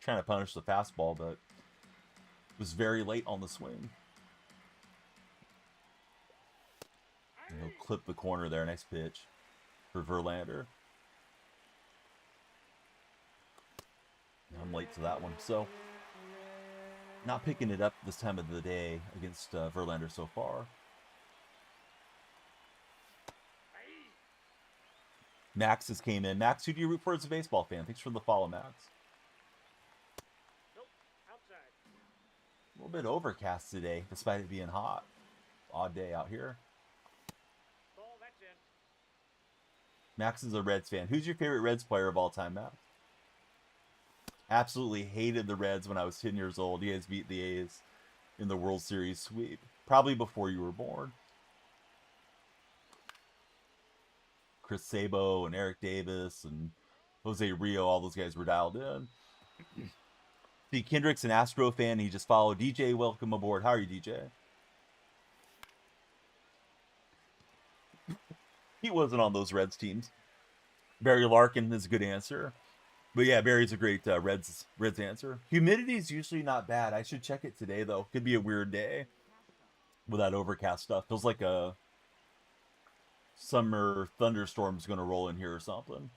Trying to punish the fastball, but was very late on the swing. And he'll clip the corner there. Nice pitch for Verlander. I'm late to that one. So, not picking it up this time of the day against Verlander so far. Max has came in. Max, who do you root for as a baseball fan? Thanks for the follow, Max. Nope. Outside. A little bit overcast today, despite it being hot. Odd day out here. Ball, that's in. Max is a Reds fan. Who's your favorite Reds player of all time, Max? Absolutely hated the Reds when I was 10 years old. You guys beat the A's in the World Series sweep. Probably before you were born. Chris Sabo and Eric Davis and Jose Rio, all those guys were dialed in. See, Kendrick's an Astro fan. He just followed. DJ, welcome aboard. How are you, DJ? He wasn't on those Reds teams. Barry Larkin is a good answer. But yeah, Barry's a great Reds answer. Humidity is usually not bad. I should check it today, though. Could be a weird day with that overcast stuff. Feels like a summer thunderstorm's going to roll in here or something.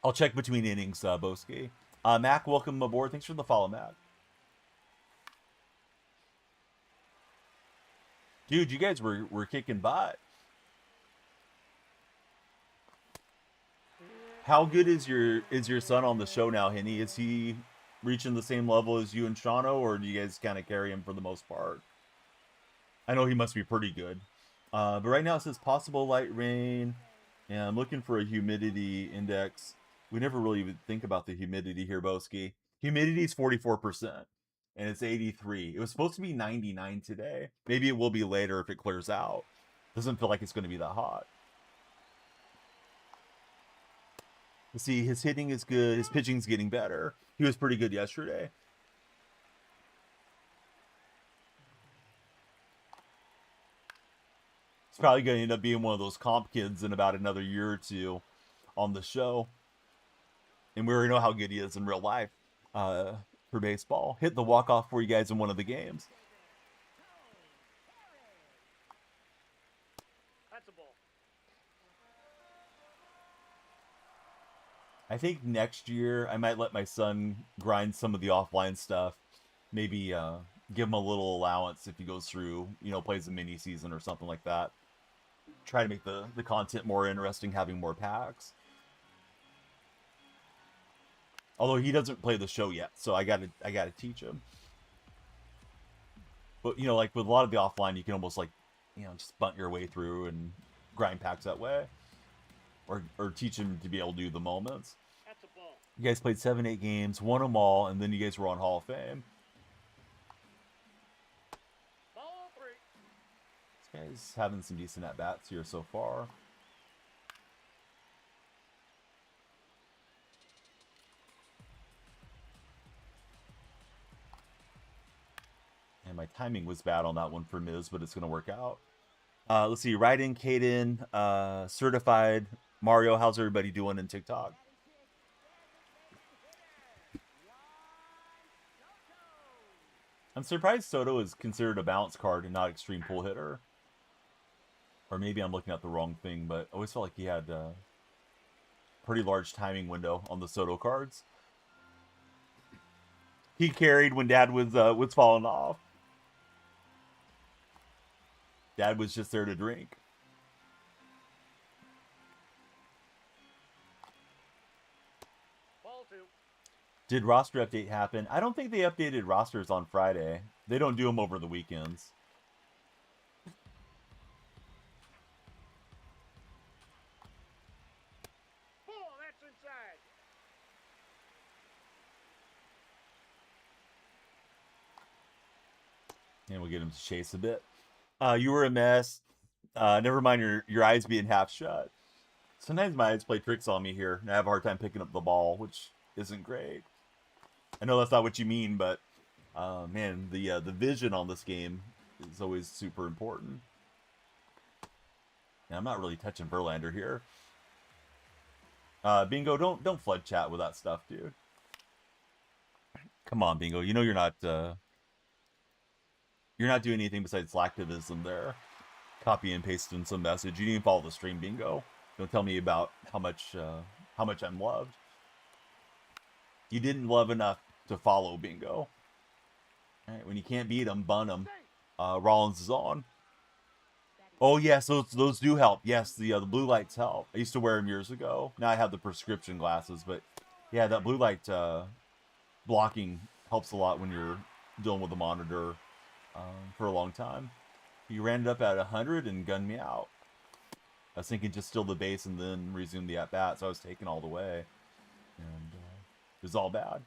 I'll check between innings, Boski. Mac, welcome aboard. Thanks for the follow, Mac. Dude, you guys were kicking butt. How good is your son on the show now, Henny? Is he reaching the same level as you and Shano, or do you guys kind of carry him for the most part? I know he must be pretty good. But right now it says possible light rain, and I'm looking for a humidity index. We never really even think about the humidity here, Boski. Humidity is 44%, and it's 83. It was supposed to be 99 today. Maybe it will be later if it clears out. Doesn't feel like it's going to be that hot. See, his hitting is good. His pitching's getting better. He was pretty good yesterday. He's probably going to end up being one of those comp kids in about another year or two on the show. And we already know how good he is in real life for baseball. Hit the walk-off for you guys in one of the games. That's a ball. I think next year I might let my son grind some of the offline stuff. Maybe give him a little allowance if he goes through, plays a mini season or something like that. Try to make the content more interesting, having more packs. Although he doesn't play the show yet, so I gotta teach him. But like with a lot of the offline, you can almost just bunt your way through and grind packs that way. Or teach him to be able to do the moments. That's a ball. You guys played 7-8 games, won them all, and then you guys were on Hall of Fame. Ball 3. This guy's having some decent at-bats here so far. And my timing was bad on that one for Miz, but it's going to work out. Let's see. Raiden, Caden, certified. Mario, how's everybody doing in TikTok? I'm surprised Soto is considered a bounce card and not extreme pull hitter. Or maybe I'm looking at the wrong thing, but I always felt like he had a pretty large timing window on the Soto cards. He carried when Dad was falling off. Dad was just there to drink. Ball 2. Did roster update happen? I don't think they updated rosters on Friday. They don't do them over the weekends. Ball, that's inside. And we'll get him to chase a bit. You were a mess. Never mind your eyes being half shut. Sometimes my eyes play tricks on me here, and I have a hard time picking up the ball, which isn't great. I know that's not what you mean, but man, the vision on this game is always super important. And I'm not really touching Verlander here. Bingo, don't flood chat with that stuff, dude. Come on, Bingo. You know you're not doing anything besides slacktivism there. Copy and pasting some message. You didn't even follow the stream, Bingo. Don't tell me about how much I'm loved. You didn't love enough to follow, Bingo. All right, when you can't beat them, bun them. Rollins is on. Oh yes, those do help. Yes, the blue lights help. I used to wear them years ago. Now I have the prescription glasses, but yeah, that blue light blocking helps a lot when you're dealing with the monitor for a long time. He ran it up at 100 and gunned me out. I was thinking just steal the base and then resume the at bat, so I was taken all the way, and it was all bad.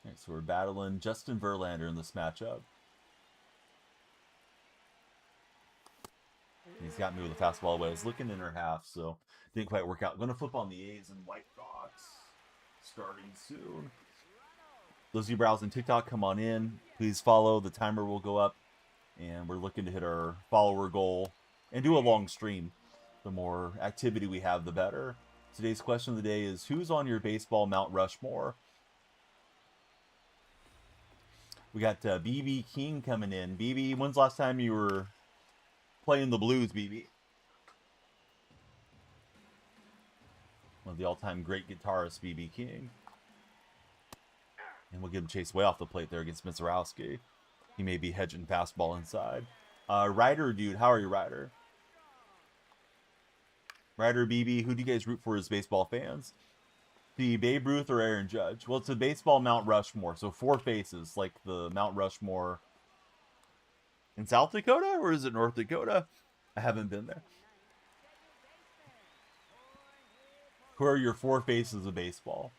All right, so we're battling Justin Verlander in this matchup. He's got me with a fastball, but I was looking in her half, so didn't quite work out. I'm going to flip on the A's and White Sox starting soon. Those of you browsing TikTok, come on in. Please follow. The timer will go up, and we're looking to hit our follower goal and do a long stream. The more activity we have, the better. Today's question of the day is, who's on your baseball Mount Rushmore? We got BB King coming in. BB, when's the last time you were playing the blues, BB? One of the all-time great guitarists, BB King. And we'll give him chase way off the plate there against Mizorowski. He may be hedging fastball inside. Ryder, dude, how are you, Ryder? Ryder, BB, who do you guys root for as baseball fans? The Babe Ruth or Aaron Judge? Well, it's a baseball Mount Rushmore, so 4 faces, like the Mount Rushmore in South Dakota, or is it North Dakota? I haven't been there. Who are your 4 faces of baseball?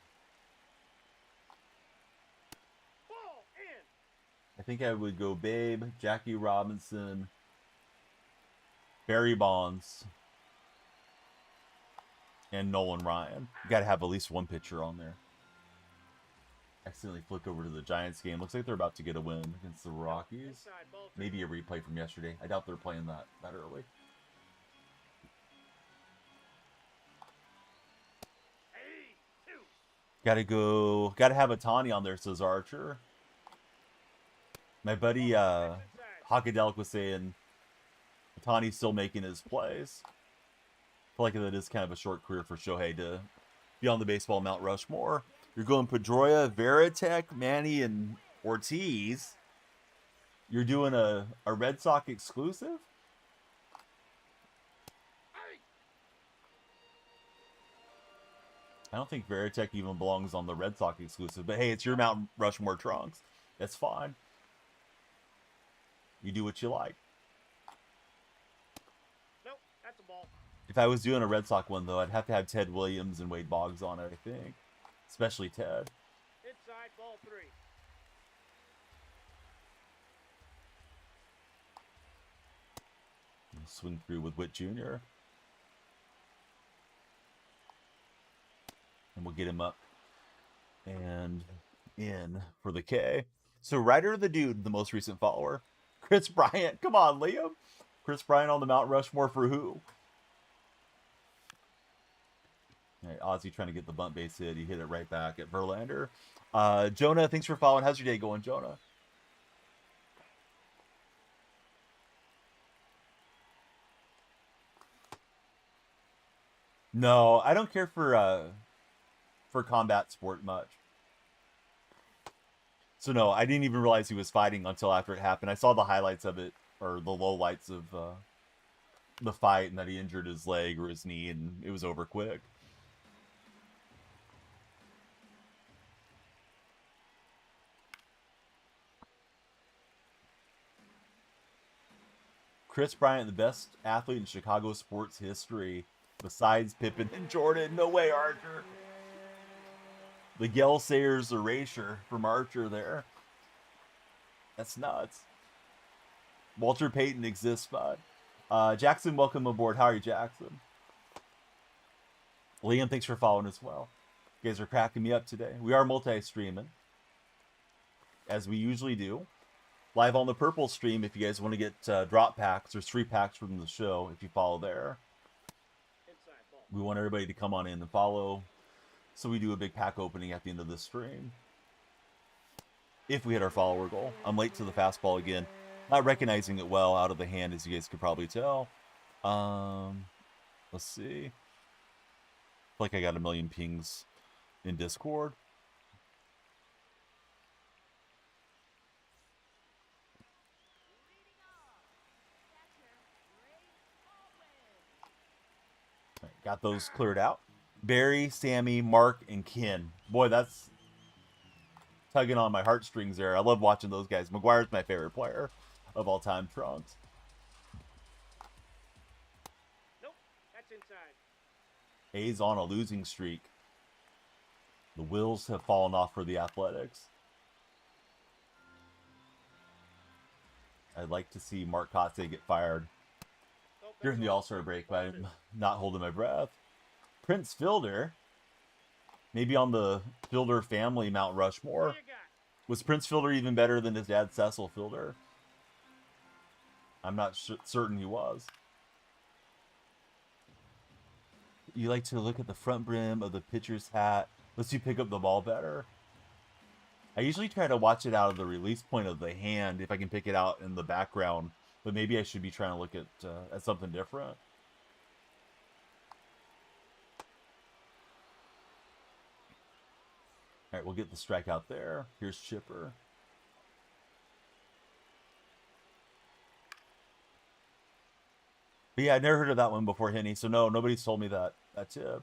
I think I would go Babe, Jackie Robinson, Barry Bonds, and Nolan Ryan. You got to have at least one pitcher on there. Accidentally flipped over to the Giants game. Looks like they're about to get a win against the Rockies. Maybe a replay from yesterday. I doubt they're playing that early. Gotta have a Tawny on there, says Archer. My buddy Hakadelic was saying Tawny's still making his plays. I feel like that is kind of a short career for Shohei to be on the baseball Mount Rushmore. You're going Pedroia, Veritek, Manny, and Ortiz. You're doing a Red Sox exclusive? I don't think Veritek even belongs on the Red Sox exclusive. But hey, it's your Mount Rushmore trunks. That's fine. You do what you like. Nope, that's a ball. If I was doing a Red Sox one, though, I'd have to have Ted Williams and Wade Boggs on it, I think. Especially Ted. Inside ball 3. Swing through with Witt Jr. And we'll get him up and in for the K. So Ryder the Dude, the most recent follower. Chris Bryant. Come on, Liam. Chris Bryant on the Mount Rushmore for who? All right, Ozzy trying to get the bunt base hit. He hit it right back at Verlander. Jonah, thanks for following. How's your day going, Jonah? No, I don't care for combat sport much. So no, I didn't even realize he was fighting until after it happened. I saw the highlights of it, or the low lights of the fight, and that he injured his leg or his knee, and it was over quick. Chris Bryant, the best athlete in Chicago sports history, besides Pippen and Jordan. No way, Archer. The Gale Sayers erasure from Archer there. That's nuts. Walter Payton exists, bud. Jackson, welcome aboard. How are you, Jackson? Liam, thanks for following as well. You guys are cracking me up today. We are multi-streaming, as we usually do. Live on the Purple stream if you guys want to get drop packs. There's 3 packs from the show if you follow there. We want everybody to come on in and follow. So we do a big pack opening at the end of this stream. If we hit our follower goal. I'm late to the fastball again. Not recognizing it well out of the hand, as you guys could probably tell. Let's see. I feel like I got a million pings in Discord. Right, got those cleared out. Barry, Sammy, Mark, and Ken. Boy, that's tugging on my heartstrings there. I love watching those guys. McGuire's my favorite player of all time, Trunks. Nope, that's inside. A's on a losing streak. The wheels have fallen off for the Athletics. I'd like to see Mark Kotze get fired during the All-Star break, but I'm not holding my breath. Prince Fielder, maybe on the Fielder family Mount Rushmore. Was Prince Fielder even better than his dad, Cecil Fielder? I'm not certain he was. You like to look at the front brim of the pitcher's hat. Lets you pick up the ball better. I usually try to watch it out of the release point of the hand if I can pick it out in the background. But maybe I should be trying to look at something different. All right, we'll get the strikeout there. Here's Chipper. But yeah, I'd never heard of that one before, Henny. So no, nobody's told me that tip.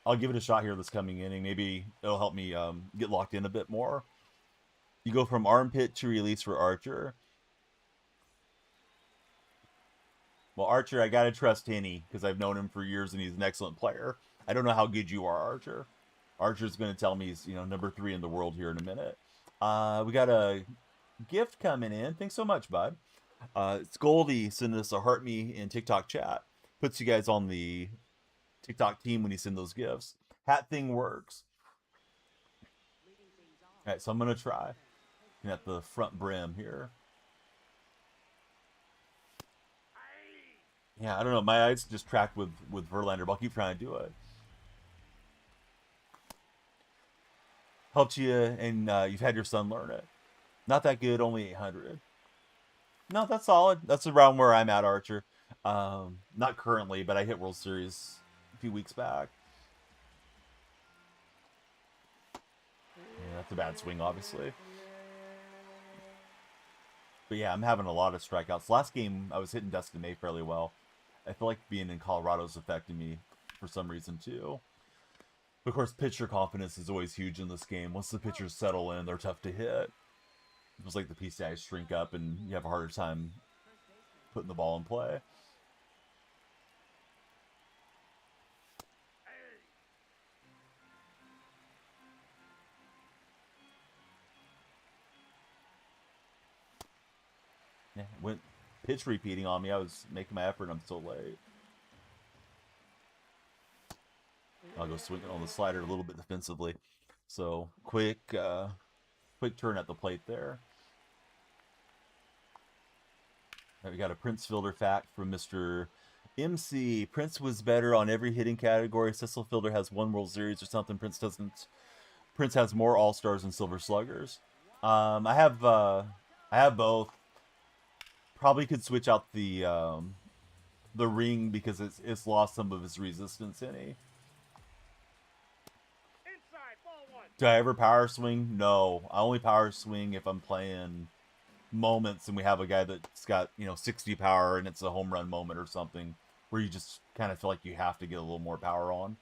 I'll give it a shot here this coming inning. Maybe it'll help me get locked in a bit more. You go from armpit to release for Archer. Well, Archer, I got to trust Henny because I've known him for years and he's an excellent player. I don't know how good you are, Archer. Archer's going to tell me he's, number 3 in the world here in a minute. We got a gift coming in. Thanks so much, bud. It's Goldie sending us a heart me in TikTok chat. Puts you guys on the TikTok team when you send those gifts. Hat thing works. All right, so I'm going to try. At the front brim here. Yeah, I don't know. My eyes just tracked with Verlander, but I'll keep trying to do it. Helped you, and you've had your son learn it. Not that good, only 800. No, that's solid. That's around where I'm at, Archer. Not currently, but I hit World Series a few weeks back. Yeah, that's a bad swing, obviously. But yeah, I'm having a lot of strikeouts. Last game, I was hitting Dustin May fairly well. I feel like being in Colorado's affecting me for some reason, too. Of course, pitcher confidence is always huge in this game. Once the pitchers settle in, they're tough to hit. It was like the PCIs shrink up and you have a harder time putting the ball in play. Yeah, went pitch repeating on me. I was making my effort. I'm still late. I'll go swinging on the slider a little bit defensively. So quick turn at the plate there. Right, we got a Prince Fielder fact from Mr. MC. Prince was better on every hitting category. Cecil Fielder has 1 World Series or something. Prince doesn't. Prince has more All-Stars and Silver Sluggers. I have both. Probably could switch out the ring because it's lost some of its resistance in it. Do I ever power swing? No. I only power swing if I'm playing moments and we have a guy that's got, 60 power and it's a home run moment or something where you just kind of feel like you have to get a little more power on.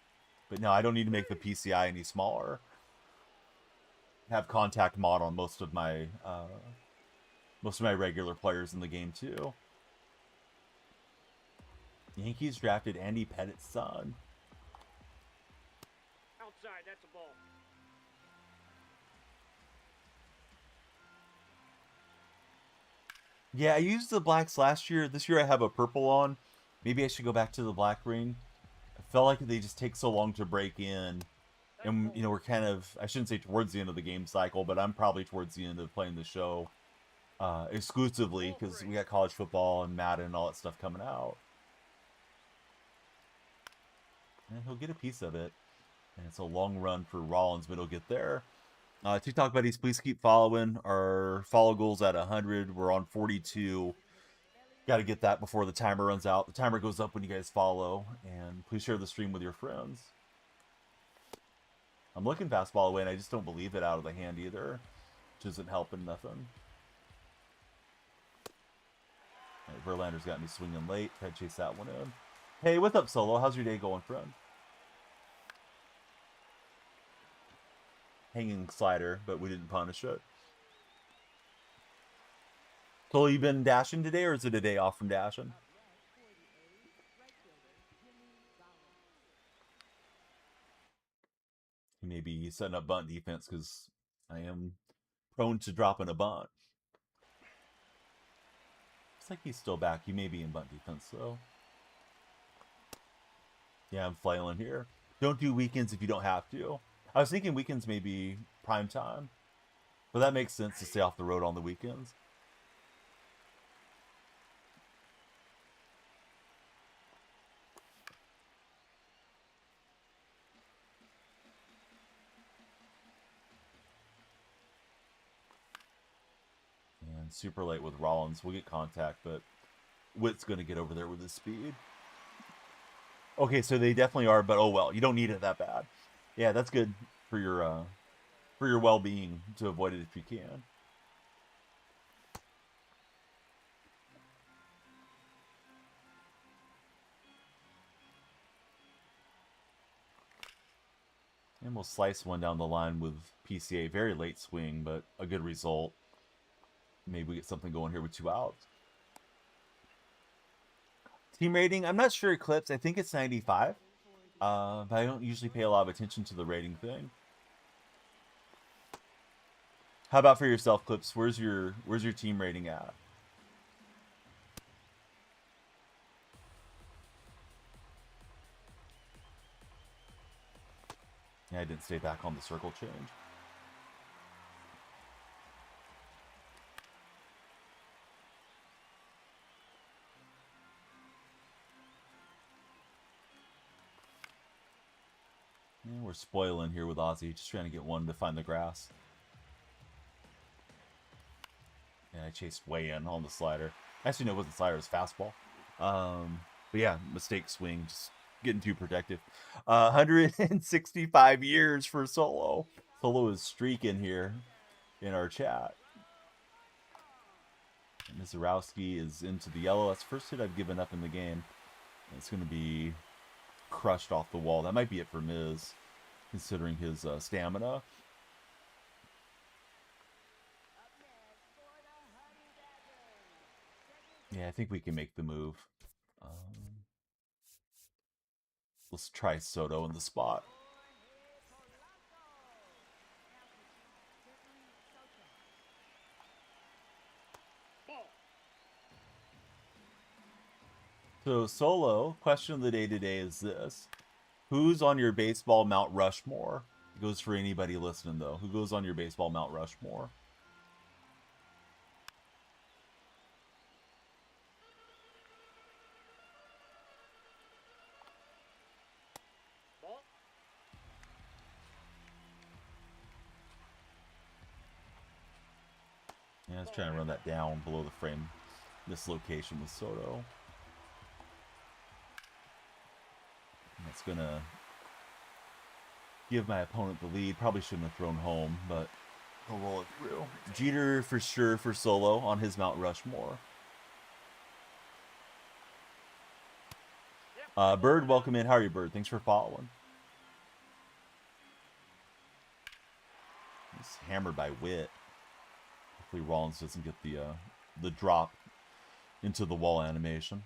But no, I don't need to make the PCI any smaller. I have contact mod on most of my regular players in the game too. Yankees drafted Andy Pettit's son. Outside, that's a ball. Yeah, I used the blacks last year. This year I have a purple on. Maybe I should go back to the black ring. I felt like they just take so long to break in. And, you know, we're kind of, I shouldn't say towards the end of the game cycle, but I'm probably towards the end of playing the show exclusively because we got college football and Madden and all that stuff coming out. And he'll get a piece of it. And it's a long run for Rollins, but he'll get there. TikTok buddies, please keep following. Our follow goal's at 100. We're on 42. Got to get that before the timer runs out. The timer goes up when you guys follow. And please share the stream with your friends. I'm looking fastball away, and I just don't believe it out of the hand either. Which isn't helping nothing. Right, Verlander's got me swinging late. Tried to chase that one in. Hey, what's up, Solo? How's your day going, friend? Hanging slider, but we didn't punish it. So you been dashing today, or is it a day off from dashing? He may be setting up bunt defense because I am prone to dropping a bunt. Looks like he's still back. He may be in bunt defense, though. Yeah, I'm flailing here. Don't do weekends if you don't have to. I was thinking weekends may be prime time, but that makes sense to stay off the road on the weekends. And super late with Rollins. We'll get contact, but Witt's going to get over there with his speed. Okay, so they definitely are, but oh well. You don't need it that bad. Yeah, that's good for your well-being to avoid it if you can. And we'll slice one down the line with PCA. Very late swing, but a good result. Maybe we get something going here with 2 outs. Team rating, I'm not sure, Eclipse. I think it's 95. But I don't usually pay a lot of attention to the rating thing. How about for yourself, Clips? Where's your team rating at? Yeah, I didn't stay back on the circle change. Yeah, we're spoiling here with Ozzy, just trying to get one to find the grass. And I chased way in on the slider. Actually, no, it wasn't slider, it was fastball. But yeah, mistake swing, just getting too protective. 165 years for Solo. Solo is streaking here in our chat. And Zarowski is into the yellow. That's the first hit I've given up in the game. And it's going to be crushed off the wall. That might be it for Miz, considering his stamina. Yeah, I think we can make the move. Let's try Soto in the spot. So, Solo, question of the day today is this. Who's on your baseball Mount Rushmore? It goes for anybody listening, though. Who goes on your baseball Mount Rushmore? Yeah, let's try and run that down below the frame. This location with Soto. And that's going to give my opponent the lead. Probably shouldn't have thrown home, but he'll roll it through. Jeter for sure for Solo on his Mount Rushmore. Bird, welcome in. How are you, Bird? Thanks for following. He's hammered by Witt. Hopefully Rollins doesn't get the drop into the wall animation.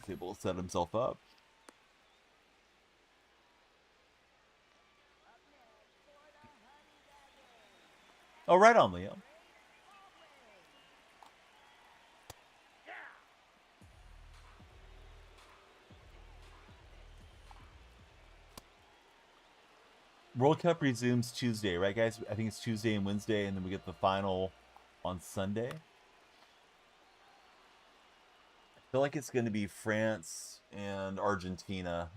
was able to set himself up. Oh, right on, Liam. World Cup resumes Tuesday, right, guys? I think it's Tuesday and Wednesday, and then we get the final on Sunday. I feel like it's going to be France and Argentina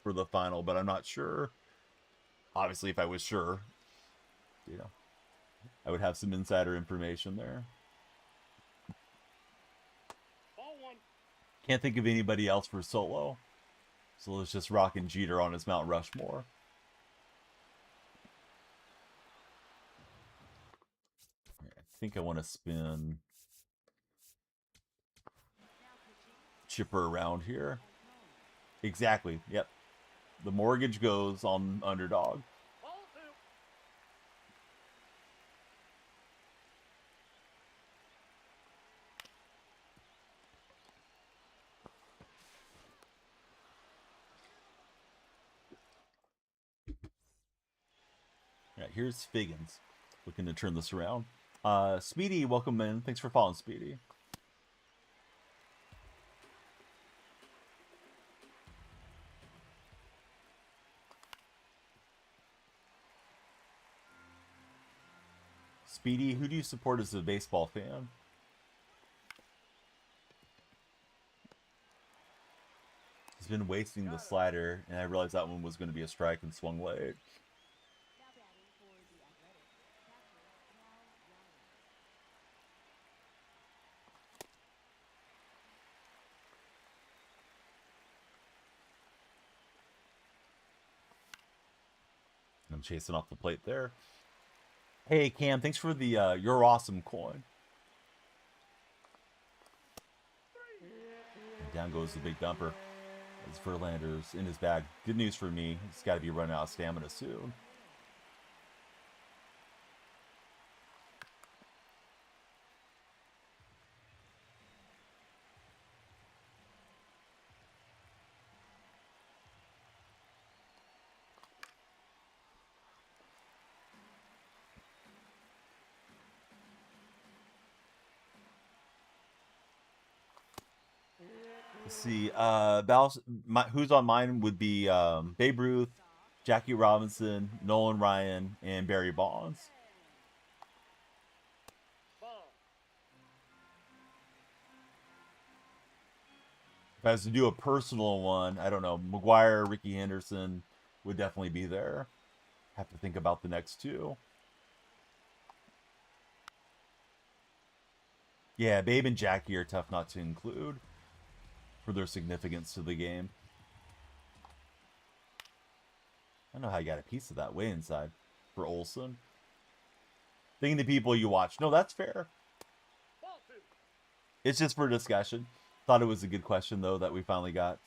for the final, but I'm not sure. Obviously, if I was sure, you know, I would have some insider information there. Ball one. Can't think of anybody else for solo, so let's just rock and Jeter on his Mount Rushmore. I think I want to spin Chipper around here. Exactly. Yep. The mortgage goes on underdog. Ball two. All right, here's Figgins looking to turn this around. Speedy, welcome in. Thanks for following, Speedy. Speedy, who do you support as a baseball fan? He's been wasting the slider, and I realized that one was going to be a strike and swung late. I'm chasing off the plate there. Hey, Cam, thanks for the You're Awesome coin. And down goes the big dumper. As Verlander's in his bag. Good news for me. He's got to be running out of stamina soon. Let's see. Who's on mine would be Babe Ruth, Jackie Robinson, Nolan Ryan, and Barry Bonds. Ball. If I was to do a personal one, I don't know. McGuire, Ricky Henderson would definitely be there. Have to think about the next two. Yeah, Babe and Jackie are tough not to include for their significance to the game. I don't know how you got a piece of that way inside for Olsen. Thinking the people you watch. No, that's fair. Ball two. It's just for discussion. Thought it was a good question though that we finally got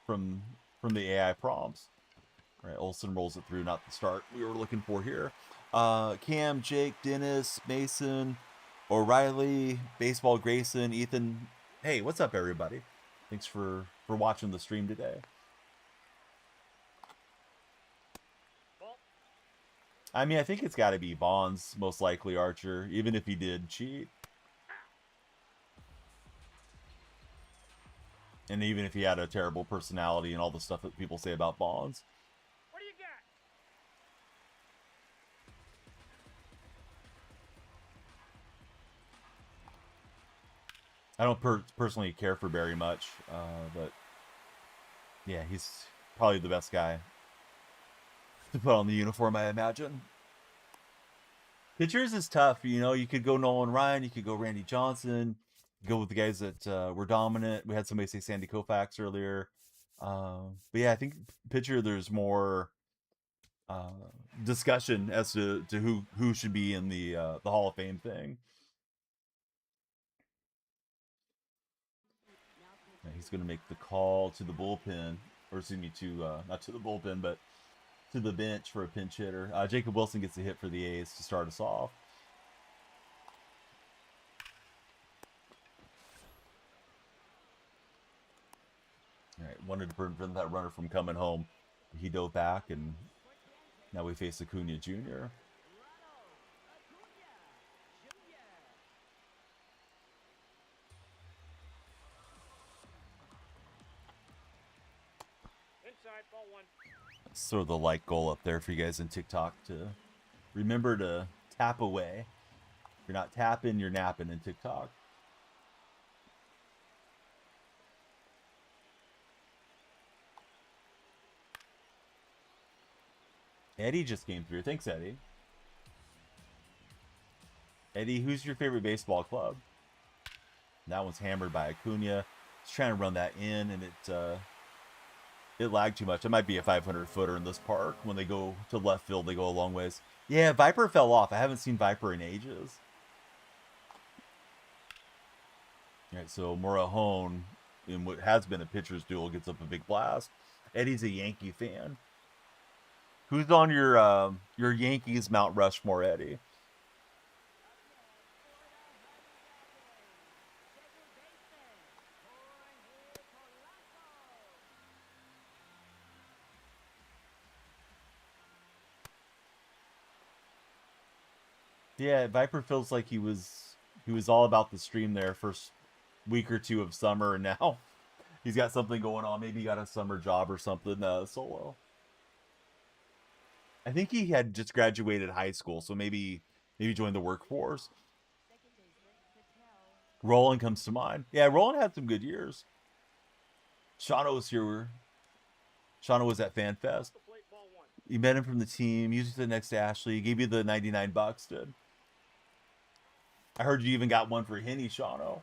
from the AI prompts. All right, Olsen rolls it through, not the start we were looking for here. Cam, Jake, Dennis, Mason, O'Reilly, Baseball Grayson, Ethan. Hey, what's up, everybody? Thanks for watching the stream today. Ball. I mean, I think it's got to be Bonds, most likely Archer, even if he did cheat. And even if he had a terrible personality and all the stuff that people say about Bonds. What do you got? I don't personally care for Barry much, but yeah, he's probably the best guy to put on the uniform, I imagine. Pitchers is tough, you know. You could go Nolan Ryan, you could go Randy Johnson, go with the guys that were dominant. We had somebody say Sandy Koufax earlier, but yeah, I think pitcher there's more discussion as to who should be in the Hall of Fame thing. Yeah, he's going to make the call to the bullpen, or excuse me, to not to the bullpen, but to the bench for a pinch hitter. Jacob Wilson gets a hit for the A's to start us off. Wanted to prevent that runner from coming home. He dove back, and now we face Acuna Jr. Inside, ball one. Let's throw the like goal up there for you guys in TikTok to remember to tap away. If you're not tapping, you're napping in TikTok. Eddie just came through. Thanks, Eddie. Eddie, who's your favorite baseball club? That one's hammered by Acuna. He's trying to run that in, and it lagged too much. It might be a 500-footer in this park. When they go to left field, they go a long ways. Yeah, Viper fell off. I haven't seen Viper in ages. All right, so Morahone, in what has been a pitcher's duel, gets up a big blast. Eddie's a Yankee fan. Who's on your Yankees Mount Rushmore, Eddie? Yeah, Viper feels like he was all about the stream there first week or two of summer, and now he's got something going on. Maybe he got a summer job or something solo. I think he had just graduated high school, so maybe joined the workforce. Roland comes to mind. Yeah, Roland had some good years. Shawno was here. Shawno was at FanFest. You met him from the team. You the next to Ashley. He gave you the $99, dude. I heard you even got one for Henny, Shawno.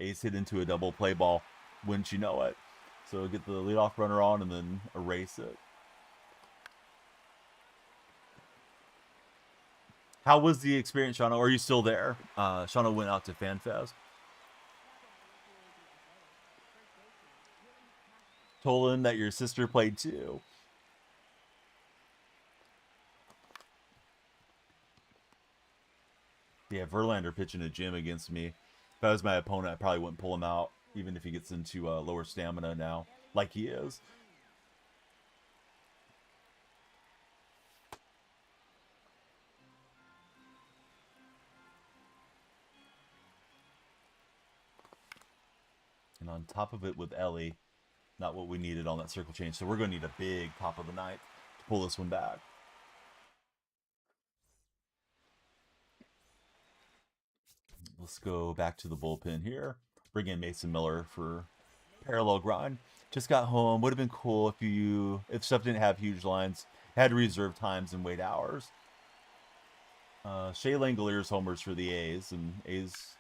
Ace hit into a double play ball. Wouldn't you know it? So get the leadoff runner on and then erase it. How was the experience, Shawno? Are you still there? Shawno went out to FanFest. Told him that your sister played too. Yeah, Verlander pitching a gym against me. If I was my opponent, I probably wouldn't pull him out, even if he gets into lower stamina now, like he is. And on top of it with Ellie, not what we needed on that circle change. So we're going to need a big top of the ninth to pull this one back. Let's go back to the bullpen here. Bring in Mason Miller for parallel grind. Just got home. Would have been cool if stuff didn't have huge lines. Had to reserve times and wait hours. Shea Langoliers homers for the A's, and A's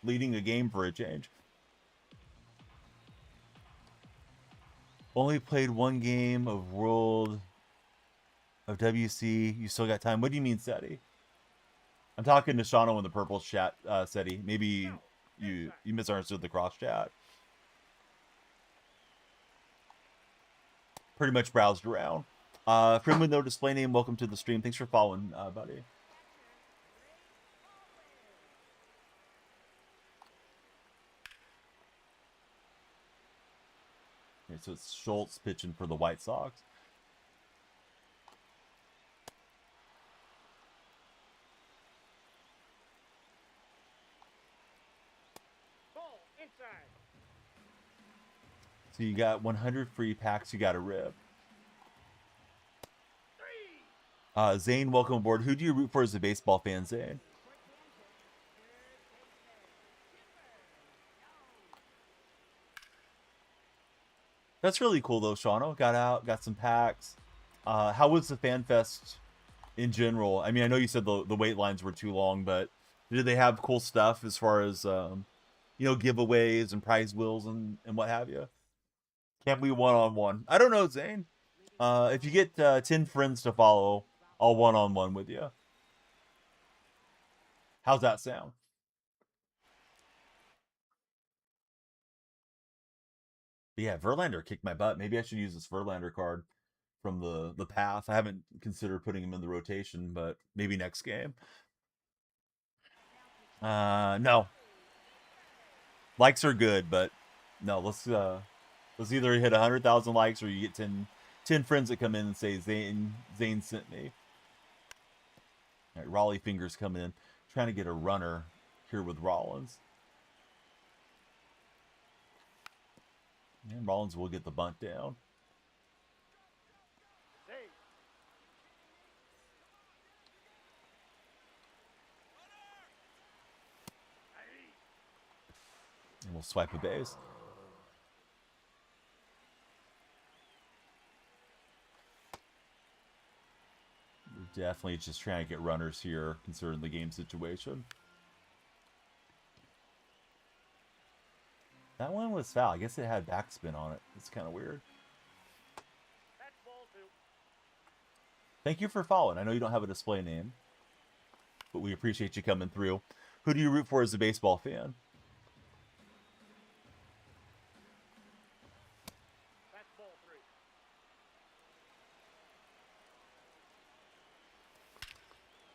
leading a game for a change. Only played one game of World of WC. You still got time. What do you mean, Seti? I'm talking to Shawno in the purple chat, Seti. Maybe you misunderstood the cross chat. Pretty much browsed around. Friend with no display name, welcome to the stream. Thanks for following, buddy. Okay, so it's Schultz pitching for the White Sox. Ball inside. So you got 100 free packs you got to rip. Zane, welcome aboard. Who do you root for as a baseball fan, Zane? That's really cool, though, Shawno. Got out, got some packs. How was the Fan Fest in general? I mean, I know you said the wait lines were too long, but did they have cool stuff as far as, giveaways and prize wheels and what have you? Can't we one-on-one? I don't know, Zane. If you get 10 friends to follow, I'll one-on-one with you. How's that sound? But yeah, Verlander kicked my butt. Maybe I should use this Verlander card from the path. I haven't considered putting him in the rotation, but maybe next game. No. Likes are good, but no, let's either hit 100,000 likes or you get 10 friends that come in and say Zane sent me. All right, Raleigh fingers come in, trying to get a runner here with Rollins. And Rollins will get the bunt down. And we'll swipe a base. We're definitely just trying to get runners here, considering the game situation. That one was foul. I guess it had backspin on it. It's kind of weird. Thank you for following. I know you don't have a display name, but we appreciate you coming through. Who do you root for as a baseball fan?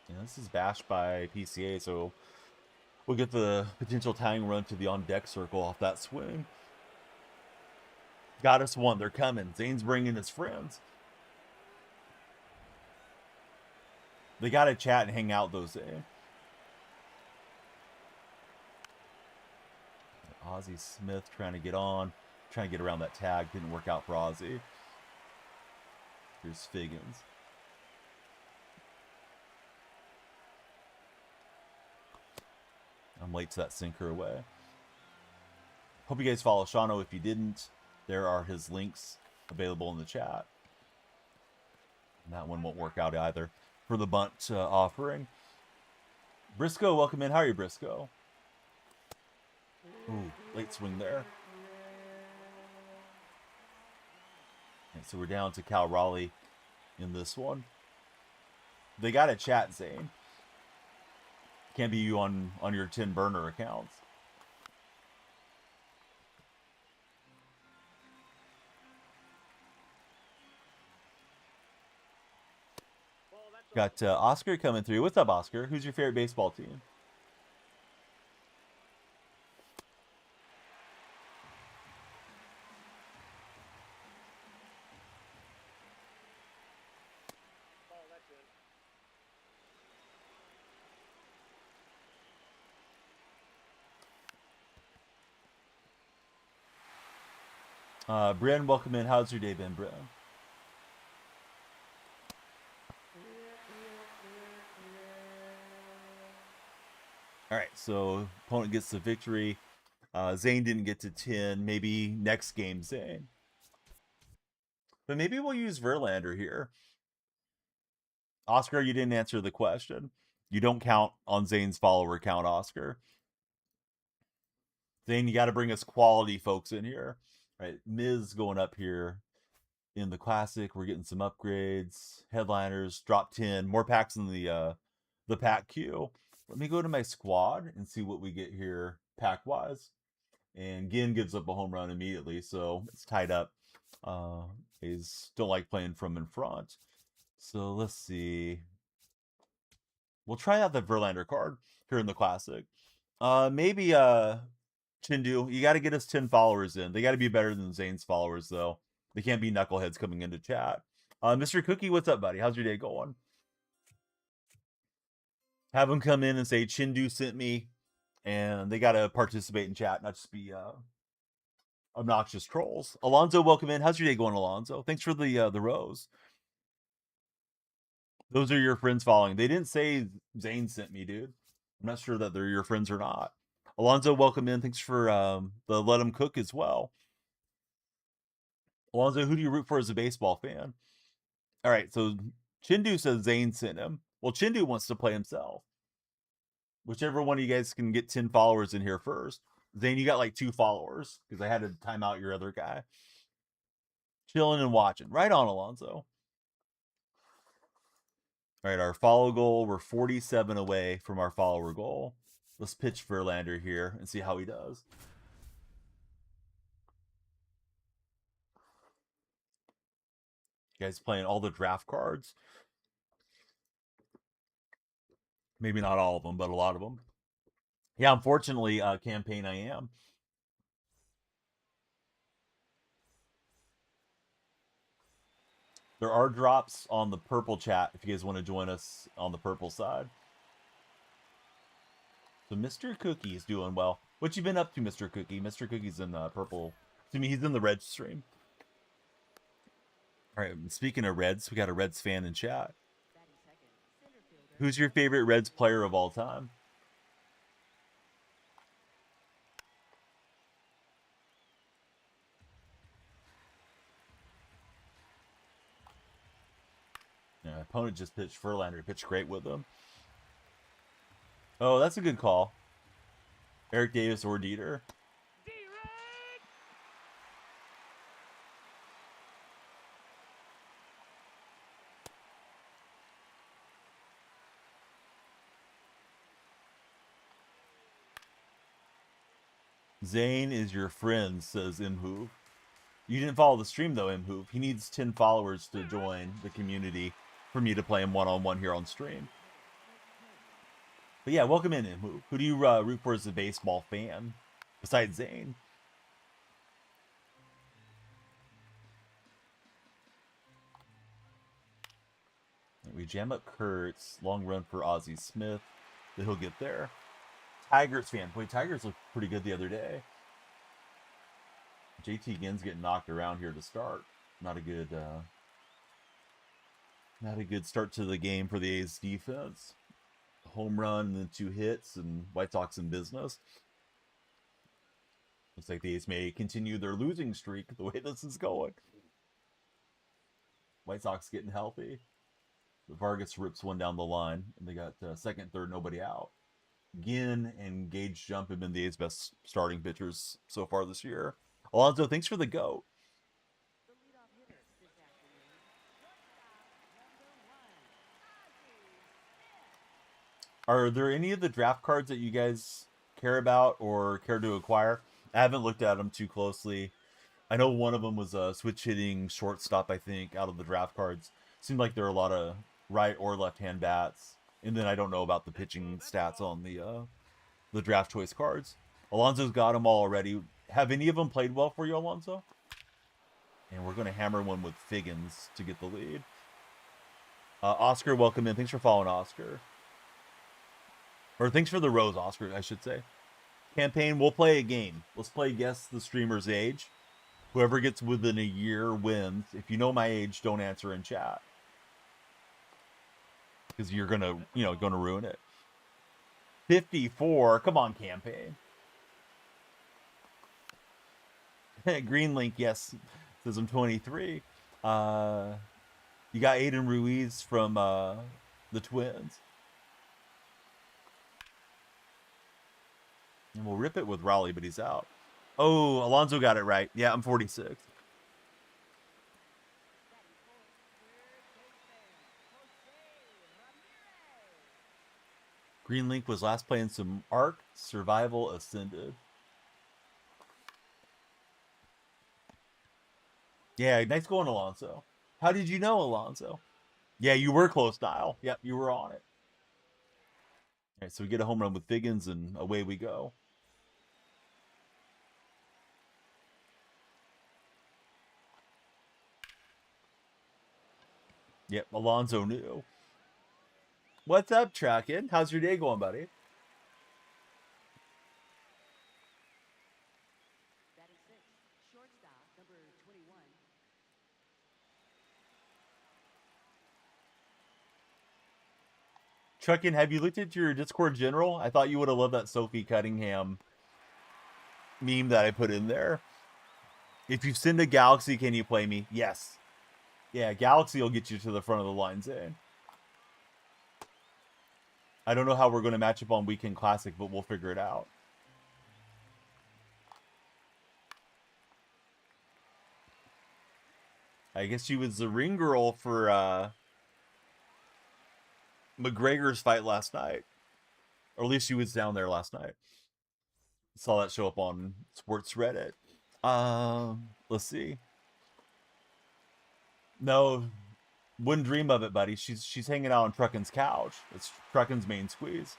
Yeah, this is bashed by PCA, so we'll get the potential tying run to the on-deck circle off that swing. Got us one. They're coming. Zane's bringing his friends. They got to chat and hang out, though, Zane. Ozzie Smith trying to get on. Trying to get around that tag. Didn't work out for Ozzie. Here's Figgins. I'm late to that sinker away. Hope you guys follow Shano. If you didn't, there are his links available in the chat. And that one won't work out either for the bunt offering. Briscoe, welcome in. How are you, Briscoe? Ooh, late swing there. And so we're down to Cal Raleigh in this one. They got to chat, Zane. Can't be you on your 10 burner accounts. Got Oscar coming through. What's up, Oscar? Who's your favorite baseball team? Bren, welcome in. How's your day been, Bren? All right, so opponent gets the victory. Zane didn't get to 10. Maybe next game, Zane. But maybe we'll use Verlander here. Oscar, you didn't answer the question. You don't count on Zane's follower count, Oscar. Zane, you got to bring us quality folks in here. All right, Miz going up here in the Classic. We're getting some upgrades. Headliners, drop 10. More packs in the pack queue. Let me go to my squad and see what we get here pack-wise. And Ginn gives up a home run immediately, so it's tied up. He's don't like playing from in front. So let's see. We'll try out the Verlander card here in the Classic. Maybe Chindu, you got to get us 10 followers in. They got to be better than Zane's followers, though. They can't be knuckleheads coming into chat. Mr. Cookie, what's up, buddy? How's your day going? Have them come in and say Chindu sent me, and they got to participate in chat, not just be obnoxious trolls. Alonzo, welcome in. How's your day going, Alonzo? Thanks for the rose. Those are your friends following. They didn't say Zane sent me, dude. I'm not sure that they're your friends or not. Alonzo, welcome in. Thanks for the let them cook as well. Alonzo, who do you root for as a baseball fan? All right, so Chindu says Zane sent him. Well, Chindu wants to play himself. Whichever one of you guys can get 10 followers in here first. Zane, you got like 2 followers because I had to time out your other guy. Chilling and watching. Right on, Alonzo. All right, our follow goal. We're 47 away from our follower goal. Let's pitch Verlander here and see how he does. You guys playing all the draft cards. Maybe not all of them, but a lot of them. Yeah, unfortunately, campaign I am. There are drops on the purple chat if you guys want to join us on the purple side. So Mr. Cookie is doing well. What you been up to, Mr. Cookie? Mr. Cookie's in purple. To me, he's in the red stream. All right, speaking of Reds, we got a Reds fan in chat. Who's your favorite Reds player of all time? Yeah, opponent just pitched Verlander. He pitched great with him. Oh, that's a good call. Eric Davis or Dieter. Zane is your friend, says Imhoov. You didn't follow the stream though, Imhoov. He needs 10 followers to join the community for me to play him one-on-one here on stream. But yeah, welcome in, Imhoov. Who do you root for as a baseball fan besides Zane? We jam up Kurtz. Long run for Ozzie Smith. That he'll get there. Tigers fan. Boy, Tigers looked pretty good the other day. JT Ginn's getting knocked around here to start. Not a good start to the game for the A's defense. Home run and then 2 hits, and White Sox in business. Looks like the A's may continue their losing streak the way this is going. White Sox getting healthy. Vargas rips one down the line, and they got second, third, nobody out. Ginn and Gage Jump have been the A's best starting pitchers so far this year. Alonzo, thanks for the go. Are there any of the draft cards that you guys care about or care to acquire? I haven't looked at them too closely. I know one of them was a switch hitting shortstop, I think, out of the draft cards. Seemed like there are a lot of right or left hand bats. And then I don't know about the pitching stats on the draft choice cards. Alonso's got them all already. Have any of them played well for you, Alonso? And we're going to hammer one with Figgins to get the lead. Oscar, welcome in. Thanks for following, Oscar. Or thanks for the rose, Oscar, I should say. Campaign, we'll play a game. Let's play Guess the Streamer's Age. Whoever gets within a year wins. If you know my age, don't answer in chat. Because you're going to ruin it. 54. Come on, campaign. Green Link, yes. Says I'm 23. You got Aiden Ruiz from the Twins. And we'll rip it with Raleigh, but he's out. Oh, Alonso got it right. Yeah, I'm 46. Green Link was last playing some Ark Survival Ascended. Yeah, nice going, Alonso. How did you know, Alonso? Yeah, you were close, Dial. Yep, you were on it. All right, so we get a home run with Figgins, and away we go. Yep, Alonso knew. What's up, Trackin? How's your day going, buddy? Truckin, have you looked at your Discord general? I thought you would have loved that Sophie Cunningham meme that I put in there. If you send a Galaxy, can you play me? Yes. Yeah, Galaxy will get you to the front of the line, Zane. I don't know how we're going to match up on Weekend Classic, but we'll figure it out. I guess she was the ring girl for McGregor's fight last night. Or at least she was down there last night. Saw that show up on Sports Reddit. Let's see. No, wouldn't dream of it, buddy. She's hanging out on Truckin's couch. It's Truckin's main squeeze.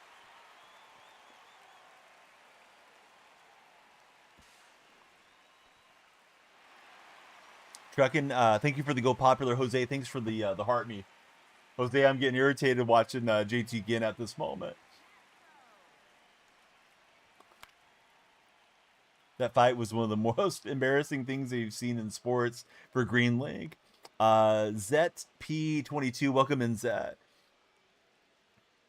Trucking, thank you for the go popular, Jose. Thanks for the heart me. Jose, I'm getting irritated watching JT Ginn at this moment. That fight was one of the most embarrassing things they've seen in sports for Green League. Zet P22, welcome in, Zet.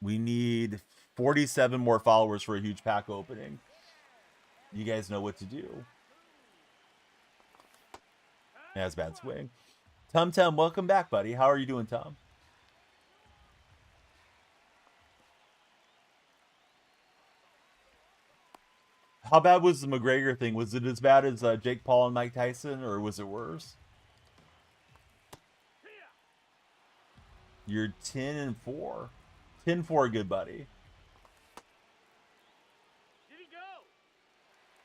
We need 47 more followers for a huge pack opening. You guys know what to do. That's bad swing. Tum, welcome back, buddy. How are you doing, Tom? How bad was the McGregor thing? Was it as bad as Jake Paul and Mike Tyson, or was it worse? You're 10-4. 10-4, good buddy. Did he go?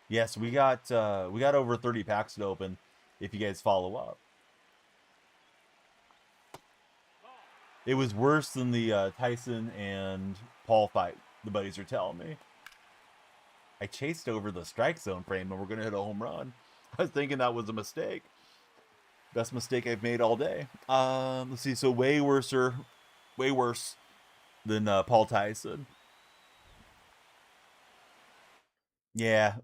Yes, we got over 30 packs to open if you guys follow up. It was worse than the Tyson and Paul fight, the buddies are telling me. I chased over the strike zone frame and we're going to hit a home run. I was thinking that was a mistake. Best mistake I've made all day. Let's see. So way worse than Paul Tyson. Yeah,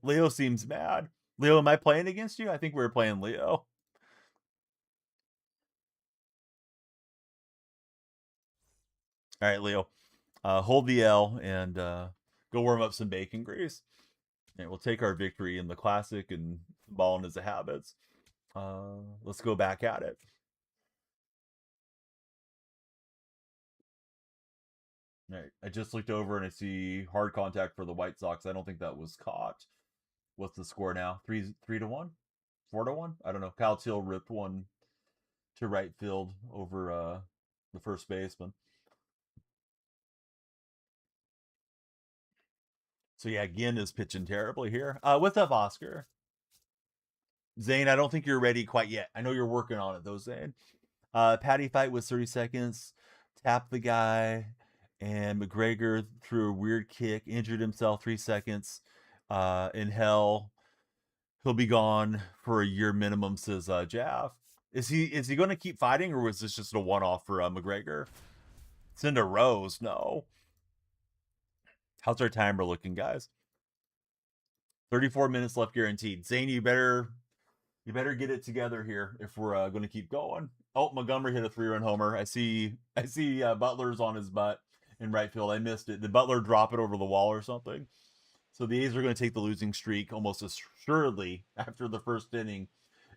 Leo seems mad. Leo, am I playing against you? I think we were playing Leo. All right, Leo. Hold the L and go warm up some bacon grease. And we'll take our victory in the classic and balling as a habits. Let's go back at it. All right, I just looked over and I see hard contact for the White Sox. I don't think that was caught. What's the score now? 3-1, 4-1. I don't know. Kyle Till ripped one to right field over the first baseman. So yeah, Ginn is pitching terribly here. What's up, Oscar? Zane, I don't think you're ready quite yet. I know you're working on it though, Zane. Patty fight was 30 seconds. Tap the guy, and McGregor threw a weird kick, injured himself 3 seconds. In hell, he'll be gone for a year minimum, says Jaff. Is he going to keep fighting, or was this just a one-off for McGregor? Cinda Rose, no. How's our timer looking, guys? 34 minutes left guaranteed. Zane, you better get it together here if we're going to keep going. Oh, Montgomery hit a 3-run homer. I see Butler's on his butt in right field. I missed it. Did Butler drop it over the wall or something? So the A's are going to take the losing streak almost assuredly after the first inning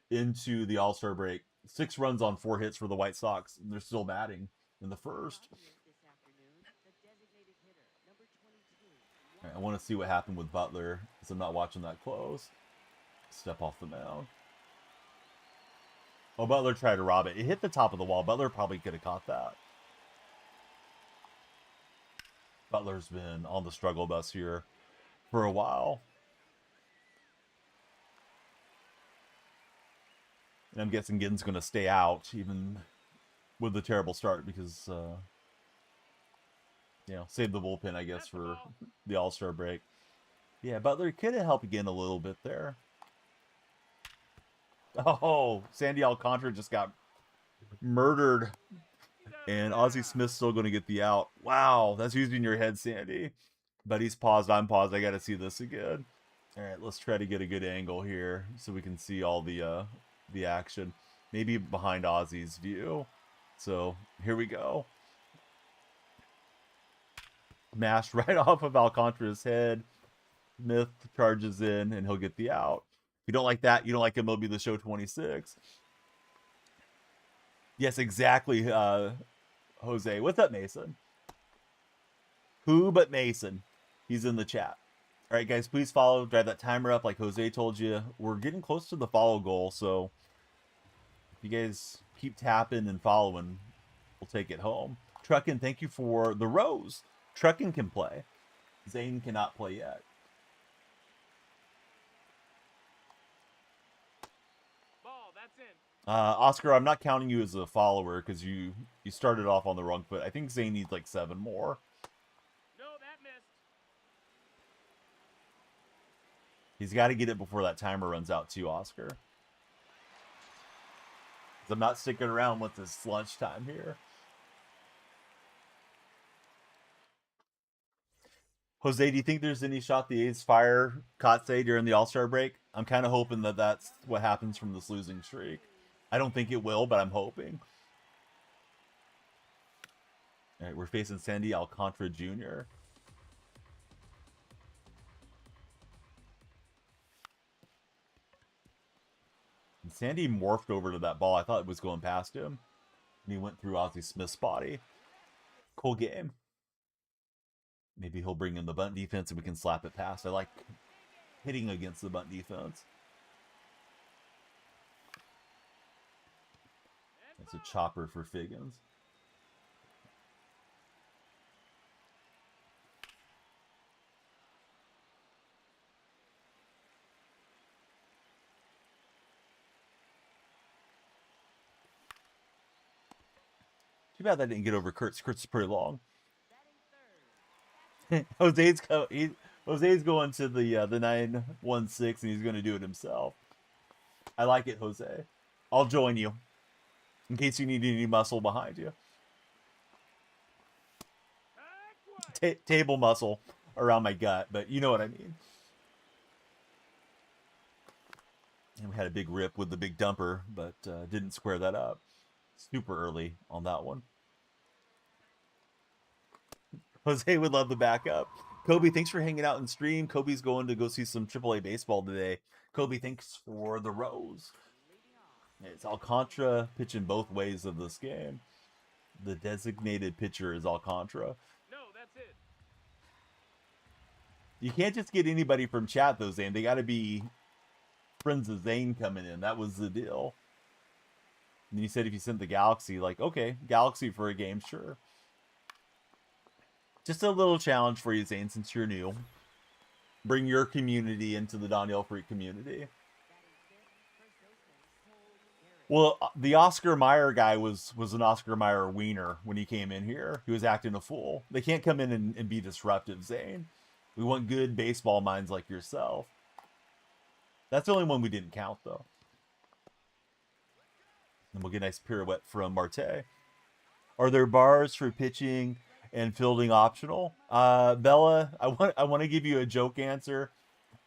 into the All-Star break. 6 runs on 4 hits for the White Sox, and they're still batting in the first. Right, I want to see what happened with Butler because I'm not watching that close. Step off the mound. Oh, Butler tried to rob it. It hit the top of the wall. Butler probably could have caught that. Butler's been on the struggle bus here for a while. And I'm guessing Ginn's going to stay out even with the terrible start because, save the bullpen, I guess, for the All-Star break. Yeah, Butler could have helped Ginn a little bit there. Oh, Sandy Alcantara just got murdered. And Ozzie Smith's still going to get the out. Wow, that's using your head, Sandy. But he's paused. I'm paused. I got to see this again. All right, let's try to get a good angle here so we can see all the action. Maybe behind Ozzie's view. So here we go. Mashed right off of Alcantara's head. Smith charges in, and he'll get the out. If you don't like that, you don't like MLB The Show 26. Yes, exactly, Jose. What's up, Mason? Who but Mason? He's in the chat. All right, guys, please follow. Drive that timer up like Jose told you. We're getting close to the follow goal, so if you guys keep tapping and following, we'll take it home. Truckin, thank you for the rose. Truckin can play. Zane cannot play yet. Ball, that's in. Oscar, I'm not counting you as a follower because you started off on the wrong foot. I think Zane needs like 7 more. No, that missed. He's got to get it before that timer runs out too, Oscar. I'm not sticking around with this lunchtime here. Jose, do you think there's any shot the A's fire Kotze during the All-Star break? I'm kind of hoping that that's what happens from this losing streak. I don't think it will, but I'm hoping. All right, we're facing Sandy Alcantara Jr. And Sandy morphed over to that ball. I thought it was going past him. And he went through Ozzie Smith's body. Cool game. Maybe he'll bring in the bunt defense and we can slap it past. I like hitting against the bunt defense. That's a chopper for Figgins. Too bad that didn't get over Kurtz. Kurtz is pretty long. Jose's going to the 916 and he's going to do it himself. I like it, Jose. I'll join you in case you need any muscle behind you. Table muscle around my gut, but you know what I mean. And we had a big rip with the big dumper, but didn't square that up. Super early on that one. Jose would love the backup. Kobe, thanks for hanging out and stream. Kobe's going to go see some AAA baseball today. Kobe, thanks for the rose. It's Alcantara pitching both ways of this game. The designated pitcher is Alcantara. No, that's it. You can't just get anybody from chat, though, Zane. They got to be friends of Zane coming in. That was the deal. And you said if you sent the Galaxy, like, okay, Galaxy for a game, sure. Just a little challenge for you, Zane, since you're new. Bring your community into the DonyellFreak community. Well, the Oscar Mayer guy was an Oscar Mayer wiener when he came in here. He was acting a fool. They can't come in and be disruptive, Zane. We want good baseball minds like yourself. That's the only one we didn't count, though. And we'll get a nice pirouette from Marte. Are there bars for pitching and fielding optional? Bella, I want to give you a joke answer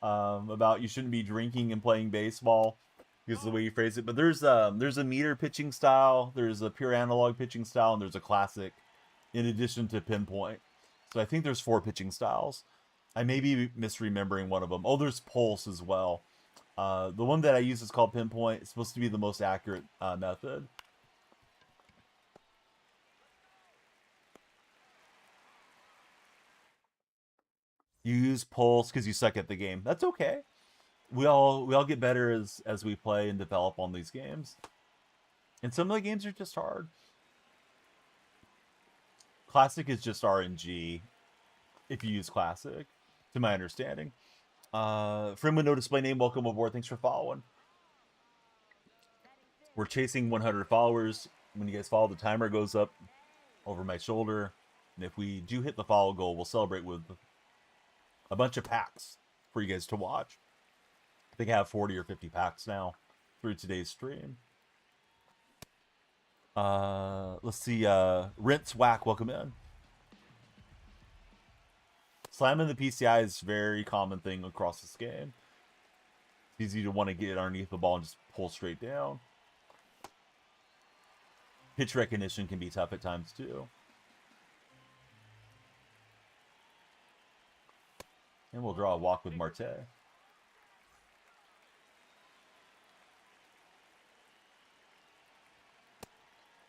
about you shouldn't be drinking and playing baseball because of the way you phrase it. But there's a meter pitching style, there's a pure analog pitching style, and there's a classic in addition to pinpoint. So I think there's 4 pitching styles. I may be misremembering one of them. Oh, there's pulse as well. The one that I use is called pinpoint. It's supposed to be the most accurate method. You use pulse because you suck at the game. That's okay. We all get better as we play and develop on these games. And some of the games are just hard. Classic is just RNG if you use classic, to my understanding. Friend with no display name, welcome aboard. Thanks for following. We're chasing 100 followers. When you guys follow, the timer goes up over my shoulder. And if we do hit the follow goal, we'll celebrate with a bunch of packs for you guys to watch. I think I have 40 or 50 packs now through today's stream. Let's see. Rinse Whack, welcome in. Slamming the PCI is a very common thing across this game. It's easy to want to get underneath the ball and just pull straight down. Pitch recognition can be tough at times too. And we'll draw a walk with Marte.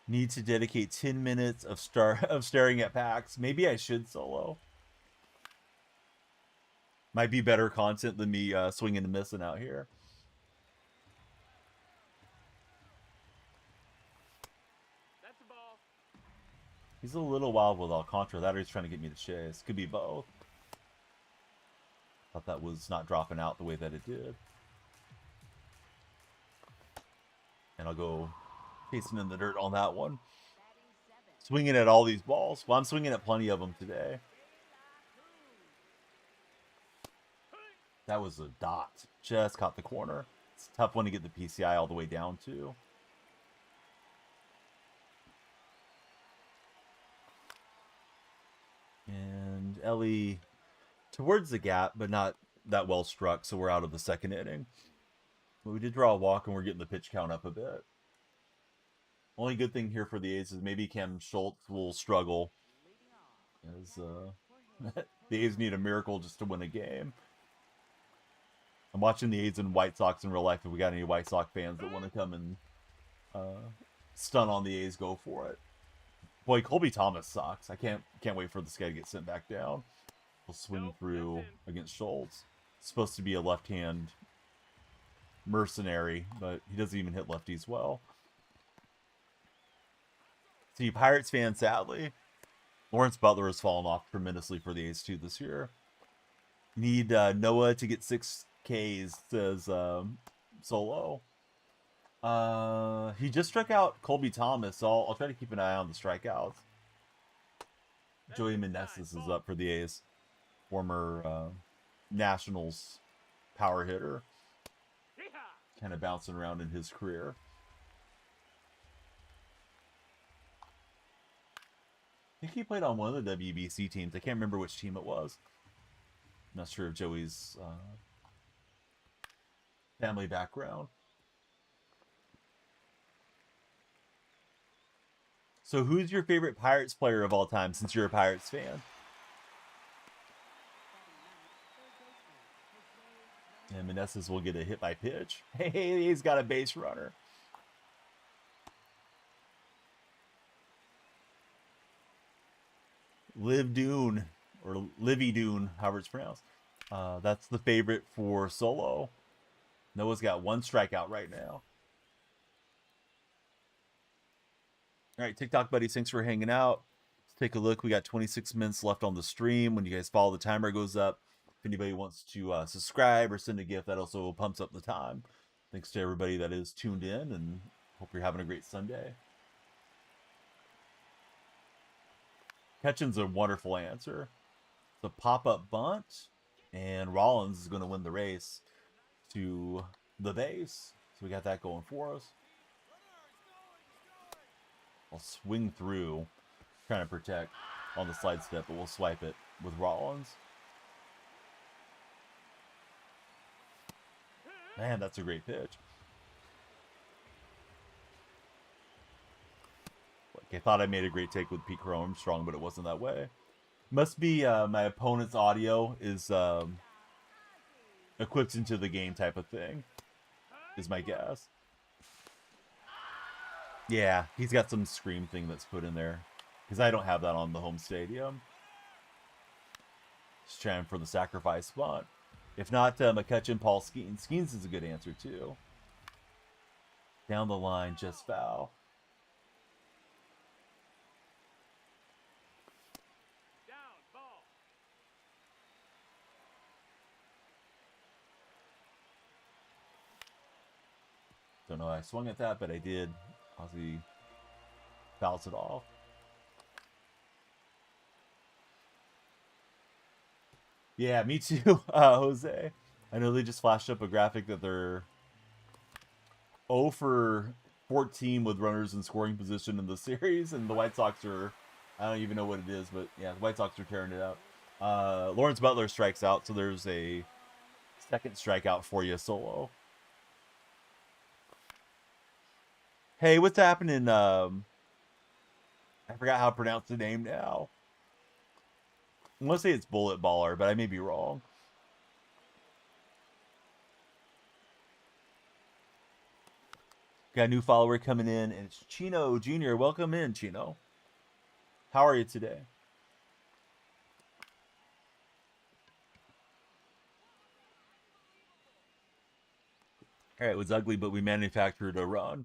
Need to dedicate 10 minutes of staring at packs. Maybe I should solo. Might be better content than me swinging and missing out here. That's a ball. He's a little wild with Alcantara. That or he's trying to get me to chase. Could be both. Thought that was not dropping out the way that it did. And I'll go pacing in the dirt on that one. Swinging at all these balls. Well, I'm swinging at plenty of them today. That was a dot. Just caught the corner. It's a tough one to get the PCI all the way down to. Ellie towards the gap, but not that well struck, so we're out of the second inning. But we did draw a walk, and we're getting the pitch count up a bit. Only good thing here for the A's is maybe Cam Schultz will struggle, as the A's need a miracle just to win a game. I'm watching the A's and White Sox in real life. If we got any White Sox fans that want to come and stun on the A's, go for it. Boy, Colby Thomas sucks. I can't wait for this guy to get sent back down. He'll swing through against Schultz. It's supposed to be a left-hand mercenary, but he doesn't even hit lefties well. So you Pirates fans, sadly, Lawrence Butler has fallen off tremendously for the A's too this year. Need Noah to get 6 Ks, says Solo. He just struck out Colby Thomas, so I'll try to keep an eye on the strikeouts. Joey Meneses is up for the A's, former Nationals power hitter. Kind of bouncing around in his career. I think he played on one of the WBC teams. I can't remember which team it was. I'm not sure of Joey's family background. So who's your favorite Pirates player of all time, since you're a Pirates fan? And Meneses will get a hit by pitch. Hey, he's got a base runner. Liv Dune, or Livy Dune, however it's pronounced. That's the favorite for Solo. Noah's got 1 strikeout right now. All right, TikTok buddies, thanks for hanging out. Let's take a look. We got 26 minutes left on the stream. When you guys follow, the timer goes up. If anybody wants to subscribe or send a gift, that also pumps up the time. Thanks to everybody that is tuned in, and hope you're having a great Sunday. Ketchin's a wonderful answer. It's a pop-up bunt, and Rollins is going to win the race to the base. So we got that going for us. I'll swing through, trying to protect on the slide step, but we'll swipe it with Rollins. Man, that's a great pitch. Like, I thought I made a great take with Pete Armstrong, but it wasn't that way. Must be my opponent's audio is equipped into the game type of thing, is my guess. Yeah, he's got some scream thing that's put in there, because I don't have that on the home stadium. Just trying for the sacrifice spot. If not, McCutcheon, Paul Skeens. Skeens is a good answer, too. Down the line, just foul. Down, ball. Don't know how I swung at that, but I did. Ozzy fouls it off. Yeah, me too, Jose. I know they just flashed up a graphic that they're 0 for 14 with runners in scoring position in the series, and the White Sox are, I don't even know what it is, but yeah, the White Sox are tearing it up. Lawrence Butler strikes out, so there's a second strikeout for you, Solo. Hey, what's happening? I forgot how to pronounce the name now. I'm going to say it's Bullet Baller, but I may be wrong. Got a new follower coming in, and it's Chino Jr. Welcome in, Chino. How are you today? All right, it was ugly, but we manufactured a run.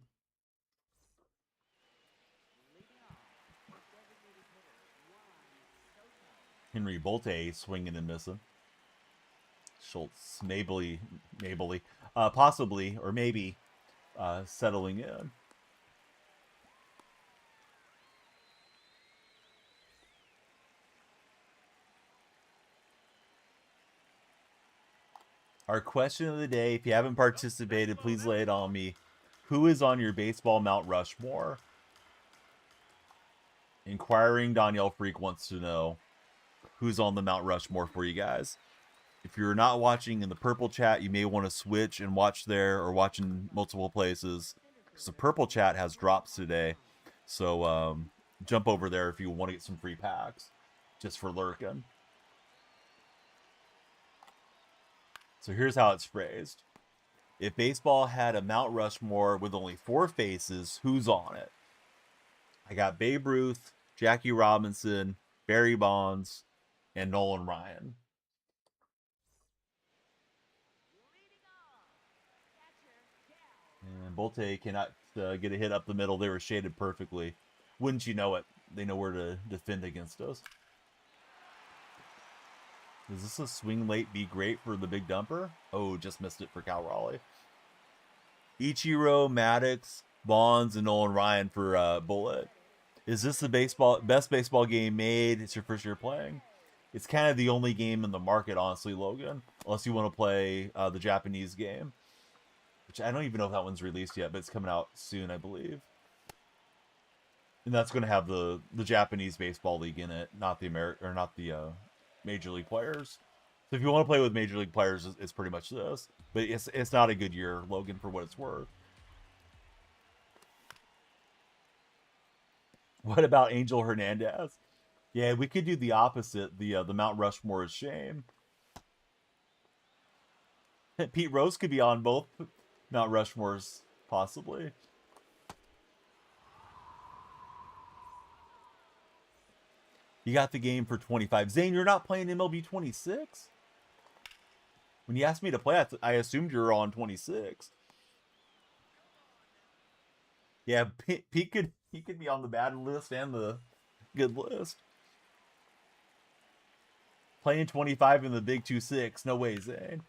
Henry Bolte swinging and missing. Schultz, possibly, or maybe, settling in. Our question of the day, if you haven't participated, please lay it on me. Who is on your baseball Mount Rushmore? Inquiring DonyellFreak wants to know. who's on the Mount Rushmore for you guys. If you're not watching in the purple chat, you may want to switch and watch there or watch in multiple places. Because the purple chat has drops today. So jump over there if you want to get some free packs just for lurking. So here's how it's phrased. If baseball had a Mount Rushmore with only 4 faces, who's on it? I got Babe Ruth, Jackie Robinson, Barry Bonds, and Nolan Ryan. And Bolte cannot get a hit up the middle. They were shaded perfectly. Wouldn't you know it? They know where to defend against us. Does this a swing late be great for the big dumper? Oh, just missed it for Cal Raleigh. Ichiro, Maddox, Bonds, and Nolan Ryan for Bullet. Is this the best baseball game made? It's your first year playing. It's kind of the only game in the market, honestly, Logan. Unless you want to play the Japanese game, which I don't even know if that one's released yet, but it's coming out soon, I believe. And that's going to have the Japanese baseball league in it, not the Major League players. So if you want to play with Major League players, it's pretty much this. But it's not a good year, Logan, for what it's worth. What about Angel Hernandez? Yeah, we could do the opposite. The Mount Rushmore is shame. Pete Rose could be on both Mount Rushmores, possibly. You got the game for 25. Zane, you're not playing MLB 26? When you asked me to play, I assumed you were on 26. Yeah, Pete could be on the bad list and the good list. Playing 25 in the big 2-6. No way, Zane.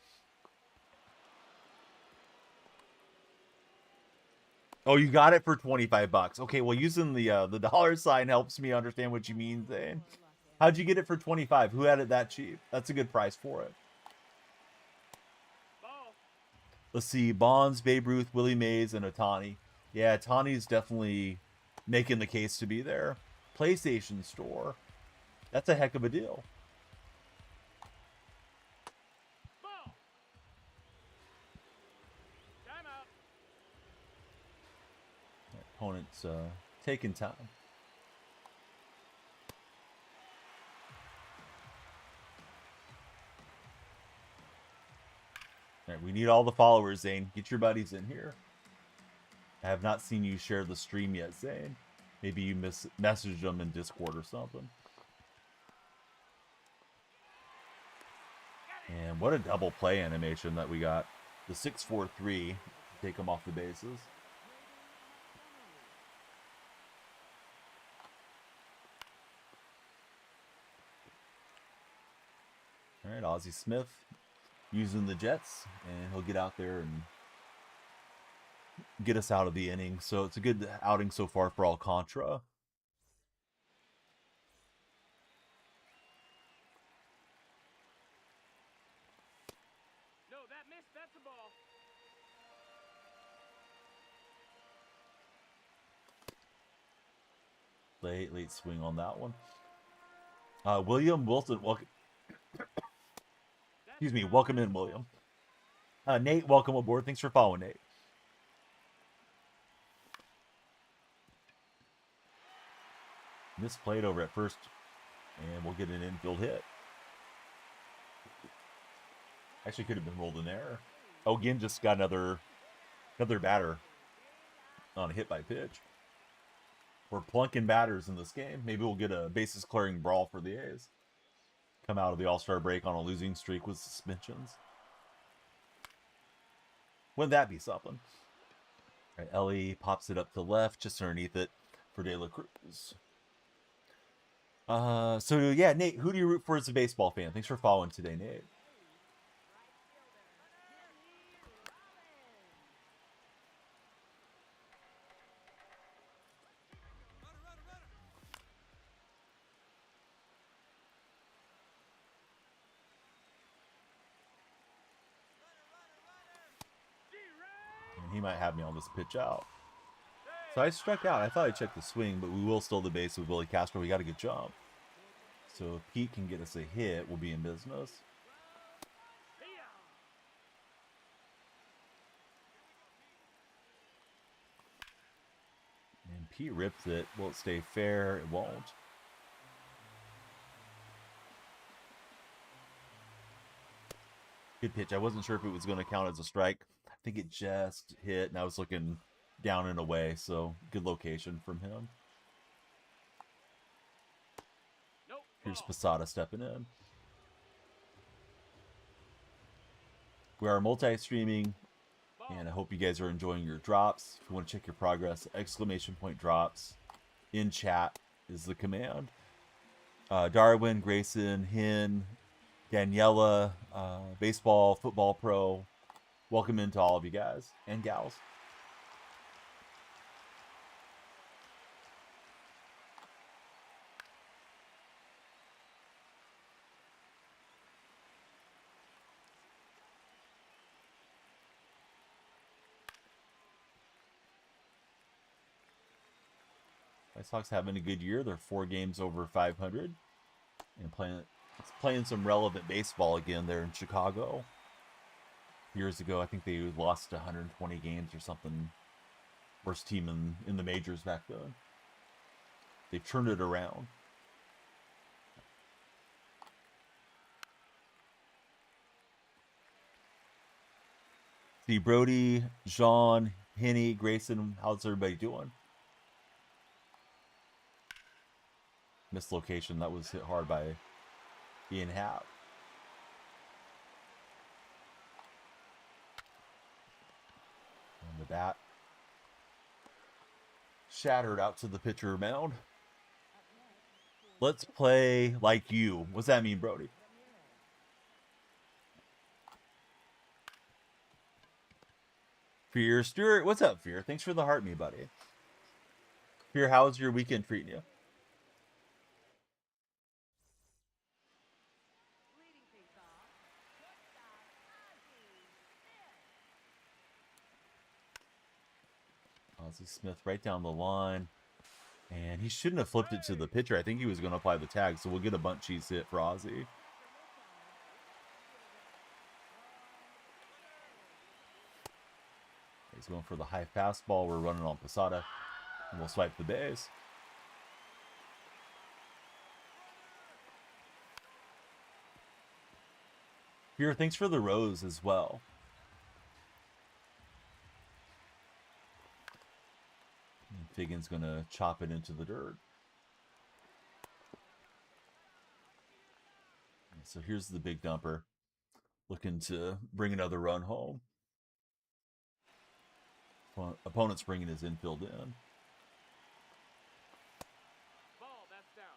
Oh, you got it for 25 bucks. Okay, well, using the dollar sign helps me understand what you mean, Zane. How'd you get it for 25? Who had it that cheap? That's a good price for it. Let's see. Bonds, Babe Ruth, Willie Mays, and Ohtani. Yeah, Ohtani's definitely making the case to be there. PlayStation Store. That's a heck of a deal. Opponent's taking time. All right, we need all the followers, Zane. Get your buddies in here. I have not seen you share the stream yet, Zane. Maybe you messaged them in Discord or something. And what a double play animation that we got. The 6-4-3. Take them off the bases. All right, Ozzie Smith using the Jets, and he'll get out there and get us out of the inning. So it's a good outing so far for Alcantara. No, that missed. That's a ball. Late swing on that one. William Wilson, welcome. Excuse me, welcome in, William. Nate, welcome aboard. Thanks for following, Nate. Misplayed over at first, and we'll get an infield hit. Actually, could have been rolled in error. Oh, again, just got another batter on a hit by pitch. We're plunking batters in this game. Maybe we'll get a bases clearing brawl for the A's. Come out of the All-Star break on a losing streak with suspensions. Wouldn't that be something? All right, Ellie pops it up to left, just underneath it for De La Cruz. So yeah, Nate, who do you root for as a baseball fan? Thanks for following today, Nate. And he might have me on this pitch out. So I struck out. I thought I checked the swing, but we will steal the base with Willie Castro. We got a good jump. So if Pete can get us a hit, we'll be in business. And Pete rips it. Will it stay fair? It won't. Good pitch. I wasn't sure if it was going to count as a strike. I think it just hit, and I was looking down and away, so good location from him. Here's Posada stepping in. We are multi-streaming, and I hope you guys are enjoying your drops. If you want to check your progress, exclamation point drops in chat is the command. Darwin, Grayson, Hin, Daniela, baseball, football pro. Welcome into all of you guys and gals. White Sox having a good year. They're 4 games over 500 and playing some relevant baseball again there in Chicago. Years ago, I think they lost 120 games or something. Worst team in the majors back then. They've turned it around. See Brody, Jean, Henny, Grayson. How's everybody doing? Missed location. That was hit hard by Ian Happ. And the bat shattered out to the pitcher mound. Let's play like you. What's that mean, Brody? Fear Stewart, what's up, Fear? Thanks for the heart, me buddy. Fear, how's your weekend treating you? Ozzie Smith right down the line. And he shouldn't have flipped it to the pitcher. I think he was going to apply the tag, so we'll get a bunt cheese hit for Ozzie. He's going for the high fastball. We're running on Posada. And we'll swipe the base. Here, thanks for the rose as well. Figgin's going to chop it into the dirt. So here's the big dumper. Looking to bring another run home. Opponent's bringing his infield in. Ball, that's down.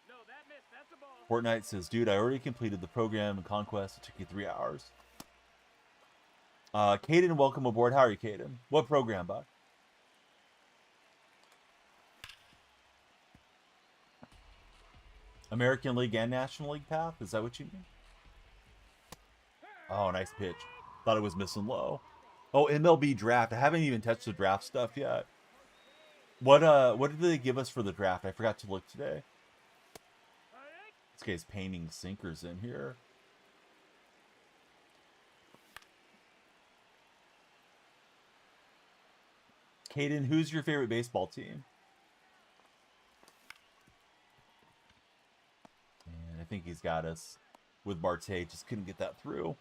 No, that missed. That's a ball. Fortnite says, dude, I already completed the program in Conquest. It took you 3 hours. Caden, welcome aboard. How are you, Caden? What program, bud? American League and National League path? Is that what you mean? Oh, nice pitch. Thought it was missing low. Oh, MLB draft. I haven't even touched the draft stuff yet. What did they give us for the draft? I forgot to look today. This guy's painting sinkers in here. Caden, who's your favorite baseball team? And I think he's got us with Marte. Just couldn't get that through.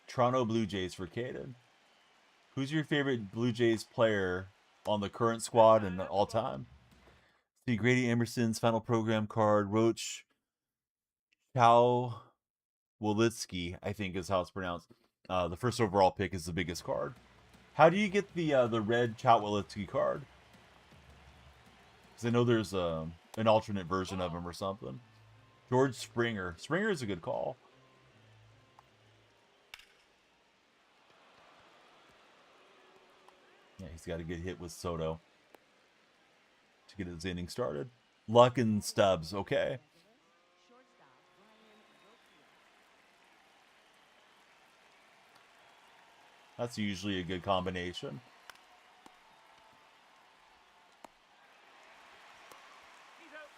Toronto Blue Jays for Caden. Who's your favorite Blue Jays player on the current squad and all time? See Grady Emerson's final program card. Roach Chow Wolitsky, I think is how it's pronounced. The first overall pick is the biggest card. How do you get the red Chatwilitsky card? Because I know there's an alternate version of him or something. George Springer. Springer is a good call. Yeah, he's got a good hit with Soto to get his inning started. Luck and Stubbs. Okay. That's usually a good combination. He's out.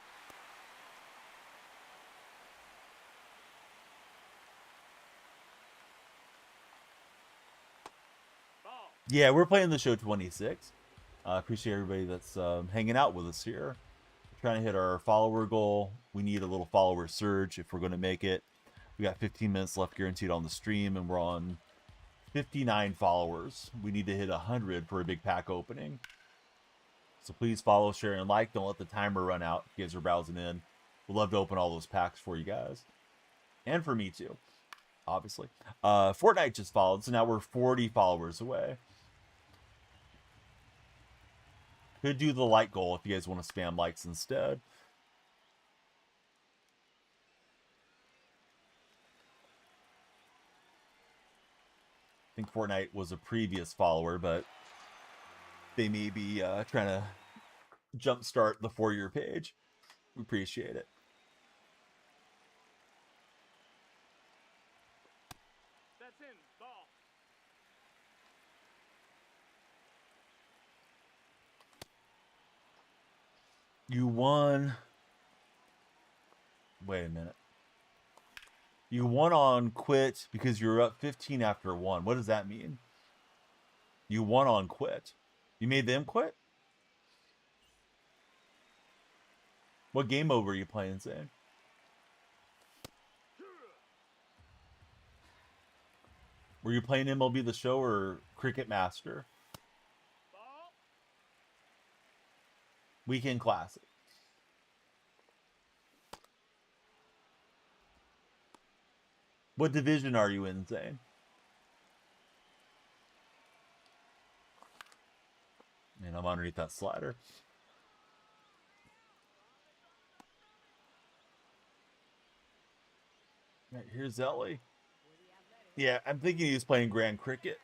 Ball. Yeah, we're playing the show 26. Appreciate everybody that's hanging out with us here. Trying to hit our follower goal. We need a little follower surge if we're going to make it. We got 15 minutes left guaranteed on the stream, and we're on 59 followers. We need to hit 100 for a big pack opening. So please follow, share, and like. Don't let the timer run out if you guys are browsing in. We'd love to open all those packs for you guys. And for me too, obviously. Fortnite just followed, so now we're 40 followers away. Could do the like goal if you guys want to spam likes instead. I think Fortnite was a previous follower, but they may be trying to jumpstart the for-year page. We appreciate it. That's in. Ball. You won. Wait a minute. You won on quit because you were up 15 after 1. What does that mean? You won on quit. You made them quit? What game mode were you playing, Zane? Were you playing MLB The Show or Cricket Master? Ball. Weekend Classic. What division are you in, Zane? Man, I'm underneath that slider. Right, here's Ellie. Yeah, I'm thinking he was playing Grand Cricket.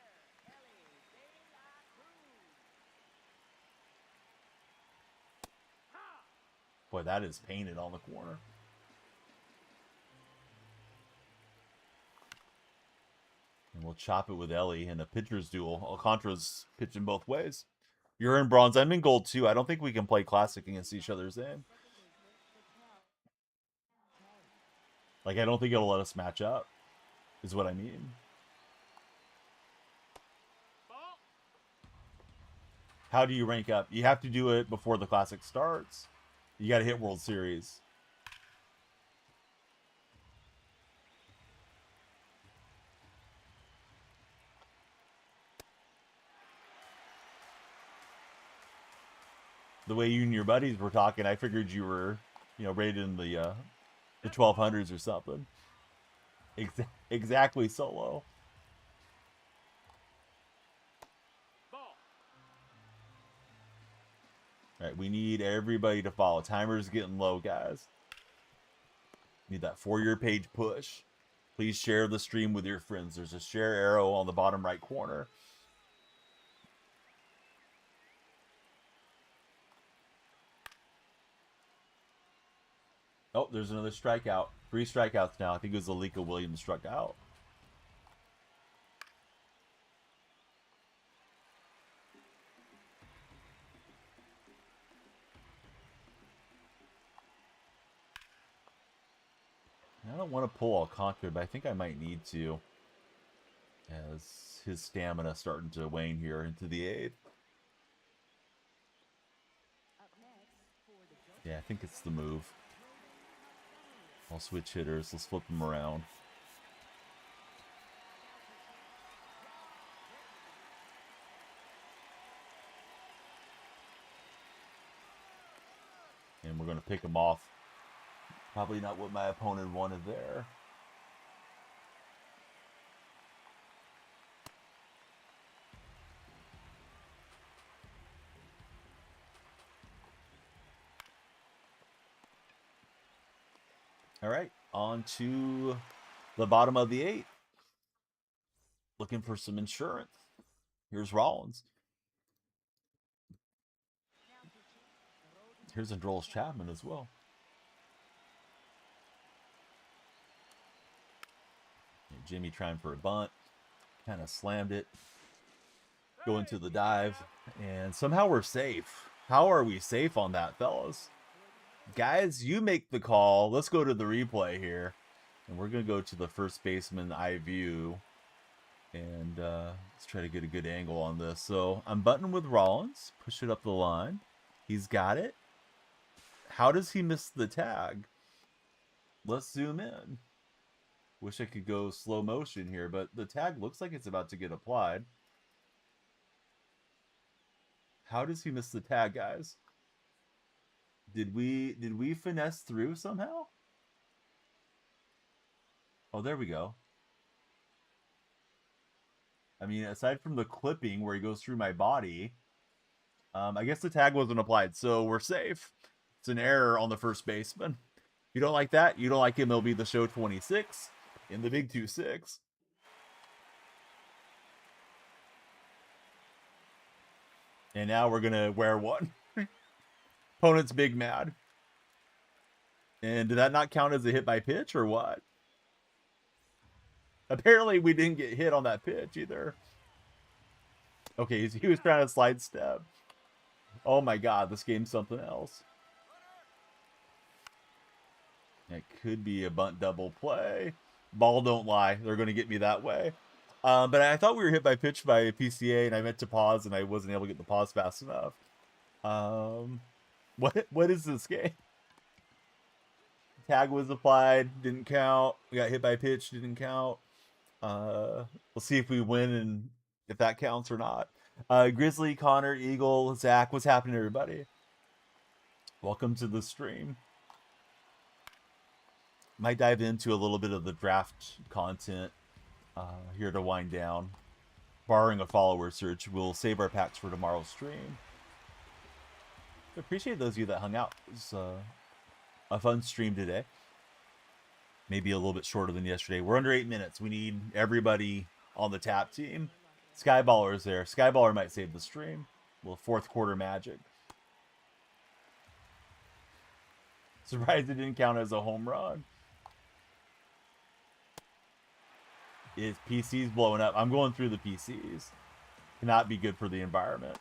Boy, that is painted on the corner. And we'll chop it with Ellie in a pitcher's duel. Alcantara's pitching both ways. You're in bronze. I'm in gold too. I don't think we can play classic against each other's in. Like, I don't think it'll let us match up, is what I mean. Ball. How do you rank up? You have to do it before the classic starts. You got to hit World Series. The way you and your buddies were talking, I figured you were, rated in the 1200s or something. Exactly solo. Ball. All right, we need everybody to follow. Timer's getting low, guys. Need that for-year page push. Please share the stream with your friends. There's a share arrow on the bottom right corner. Oh, there's another strikeout. 3 strikeouts now. I think it was Alika Williams struck out. I don't want to pull Alcantara, but I think I might need to, as his stamina starting to wane here into the 8th. Yeah, I think it's the move. I'll switch hitters. Let's flip them around. And we're going to pick him off. Probably not what my opponent wanted there. All right, on to the bottom of the 8th. Looking for some insurance. Here's Rollins. Here's Androlis Chapman as well. Jimmy trying for a bunt. Kind of slammed it. go into the dive, and somehow we're safe. How are we safe on that, fellas? Guys, you make the call. Let's go to the replay here. And we're going to go to the first baseman eye view. And let's try to get a good angle on this. So I'm buttoning with Rollins. Push it up the line. He's got it. How does he miss the tag? Let's zoom in. Wish I could go slow motion here, but the tag looks like it's about to get applied. How does he miss the tag, guys? Did we finesse through somehow? Oh, there we go. I mean, aside from the clipping where he goes through my body, I guess the tag wasn't applied, so we're safe. It's an error on the first baseman. If you don't like that, you don't like MLB The Show 26 in the Big 2-6. And now we're going to wear one. Opponent's big mad. And did that not count as a hit by pitch or what? Apparently we didn't get hit on that pitch either. Okay, he was trying to slide step. Oh my god, this game's something else. It could be a bunt double play. Ball don't lie. They're going to get me that way. But I thought we were hit by pitch by a PCA, and I meant to pause, and I wasn't able to get the pause fast enough. What is this game? Tag was applied, didn't count. We got hit by pitch, didn't count. We'll see if we win and if that counts or not. Grizzly, Connor, Eagle, Zach, what's happening, everybody? Welcome to the stream. Might dive into a little bit of the draft content here to wind down. Barring a follower search, we'll save our packs for tomorrow's stream. I appreciate those of you that hung out. It was a fun stream today. Maybe a little bit shorter than yesterday. We're under 8 minutes. We need everybody on the tap team. Skyballer is there. Skyballer might save the stream. A little fourth quarter magic. Surprised it didn't count as a home run. His PC's blowing up. I'm going through the PCs. Cannot be good for the environment.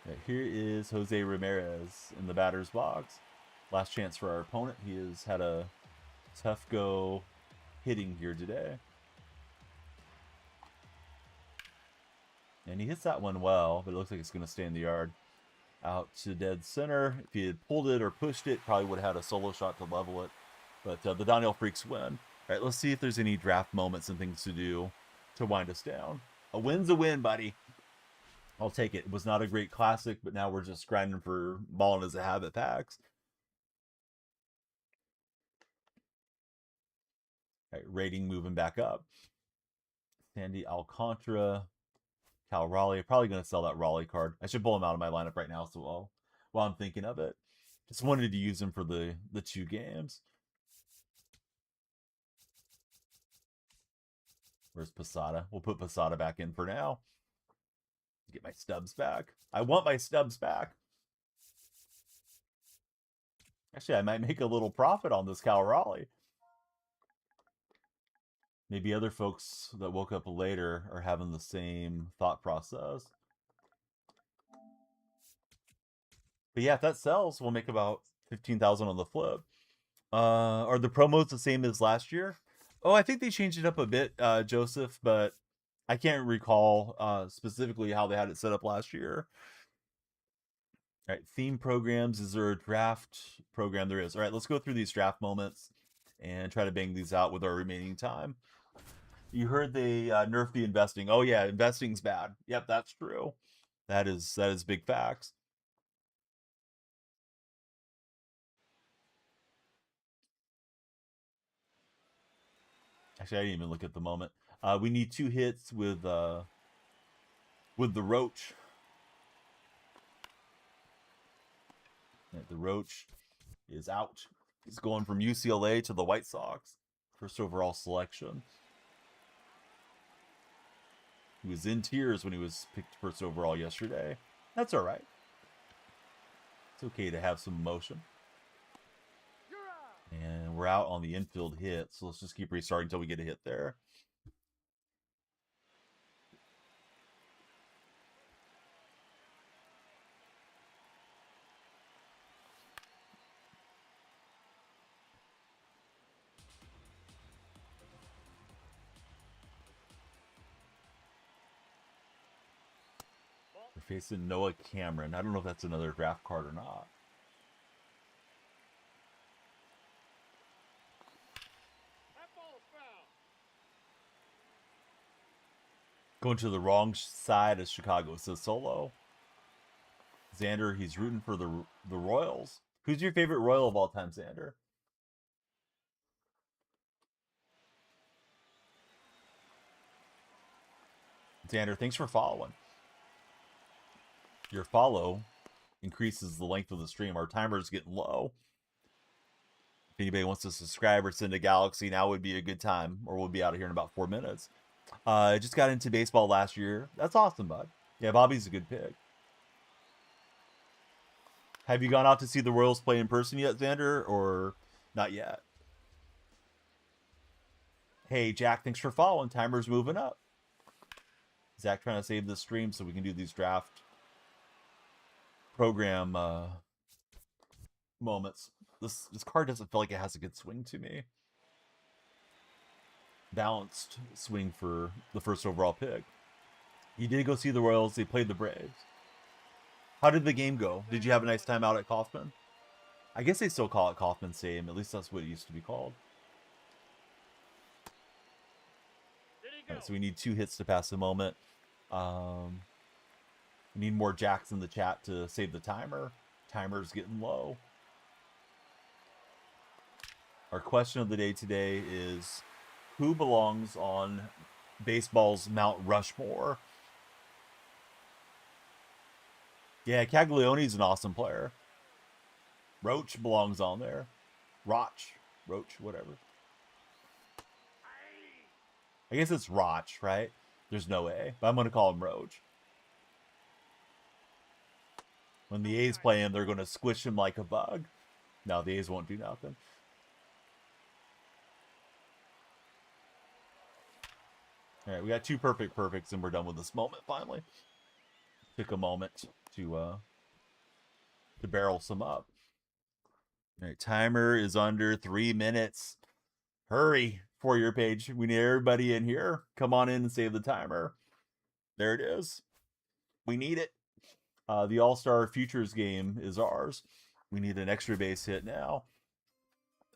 Right, here is Jose Ramirez in the batter's box. Last chance for our opponent. He has had a tough go hitting here today. And he hits that one well, but it looks like it's going to stay in the yard. Out to dead center. If he had pulled it or pushed it, probably would have had a solo shot to level it. But the DonyellFreaks win. All right, let's see if there's any draft moments and things to do to wind us down. A win's a win, buddy. I'll take it. It was not a great classic, but now we're just grinding for balling as a habit packs. All right, rating moving back up. Sandy Alcantara. Cal Raleigh. Probably going to sell that Raleigh card. I should pull him out of my lineup right now so while I'm thinking of it. Just wanted to use him for the 2 games. Where's Posada? We'll put Posada back in for now. Get my stubs back. I want my stubs back. Actually, I might make a little profit on this Cal Raleigh. Maybe other folks that woke up later are having the same thought process. But yeah, if that sells, we'll make about 15,000 on the flip. Are the promos the same as last year? Oh, I think they changed it up a bit, Joseph, but I can't recall specifically how they had it set up last year. All right, theme programs. Is there a draft program? There is. All right, let's go through these draft moments and try to bang these out with our remaining time. You heard they nerfed the investing. Oh yeah, investing's bad. Yep, that's true. That is big facts. Actually, I didn't even look at the moment. We need 2 hits with the Roach. The Roach is out. He's going from UCLA to the White Sox. First overall selection. He was in tears when he was picked first overall yesterday. That's all right. It's okay to have some emotion. And We're out on the infield hit, so let's just keep restarting until we get a hit there. We're facing Noah Cameron. I don't know if that's another draft card or not. That ball's foul. Going to the wrong side of Chicago. It says solo. Xander, he's rooting for the Royals. Who's your favorite Royal of all time, Xander? Xander, thanks for following. Your follow increases the length of the stream. Our timer is getting low. If anybody wants to subscribe or send a Galaxy, now would be a good time, or we'll be out of here in about 4 minutes. I just got into baseball last year. That's awesome, bud. Yeah, Bobby's a good pick. Have you gone out to see the Royals play in person yet, Xander, or not yet? Hey, Jack, thanks for following. Timer's moving up. Zach trying to save the stream so we can do these draft program moments. This card doesn't feel like it has a good swing to me. Balanced swing for the first overall pick. You did go see the Royals. They played the Braves. How did the game go? Did you have a nice time out at Kauffman? I guess they still call it Kauffman Stadium. At least that's what it used to be called. All right, so we need 2 hits to pass the moment. We need more jacks in the chat to save the timer. Timer's getting low. Our question of the day today is, who belongs on baseball's Mount Rushmore? Yeah, Caglioni's an awesome player. Roach belongs on there. Roach, whatever. I guess it's Roch, right? There's no A, but I'm going to call him Roach. When the A's play him, they're going to squish him like a bug. No, the A's won't do nothing. All right, we got 2 perfects, and we're done with this moment finally. Took a moment to barrel some up. All right, timer is under 3 minutes. Hurry for your page. We need everybody in here. Come on in and save the timer. There it is. We need it. The All-Star Futures game is ours. We need an extra base hit now.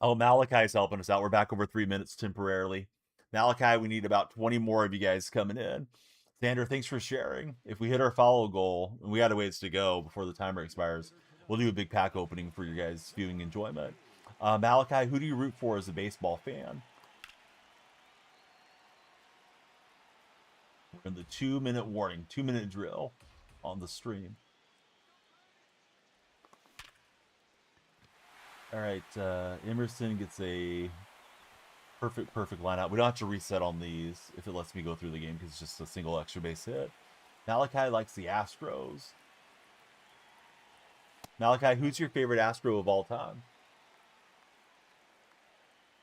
Oh, Malachi's helping us out. We're back over 3 minutes temporarily. Malachi, we need about 20 more of you guys coming in. Xander, thanks for sharing. If we hit our follow goal, and we got a ways to go before the timer expires, we'll do a big pack opening for your guys' viewing enjoyment. Malachi, who do you root for as a baseball fan? We're in the 2-minute warning, 2-minute drill on the stream. All right, Emerson gets a perfect lineup. We don't have to reset on these if it lets me go through the game because it's just a single extra base hit. Malachi likes the Astros. Malachi, who's your favorite Astro of all time?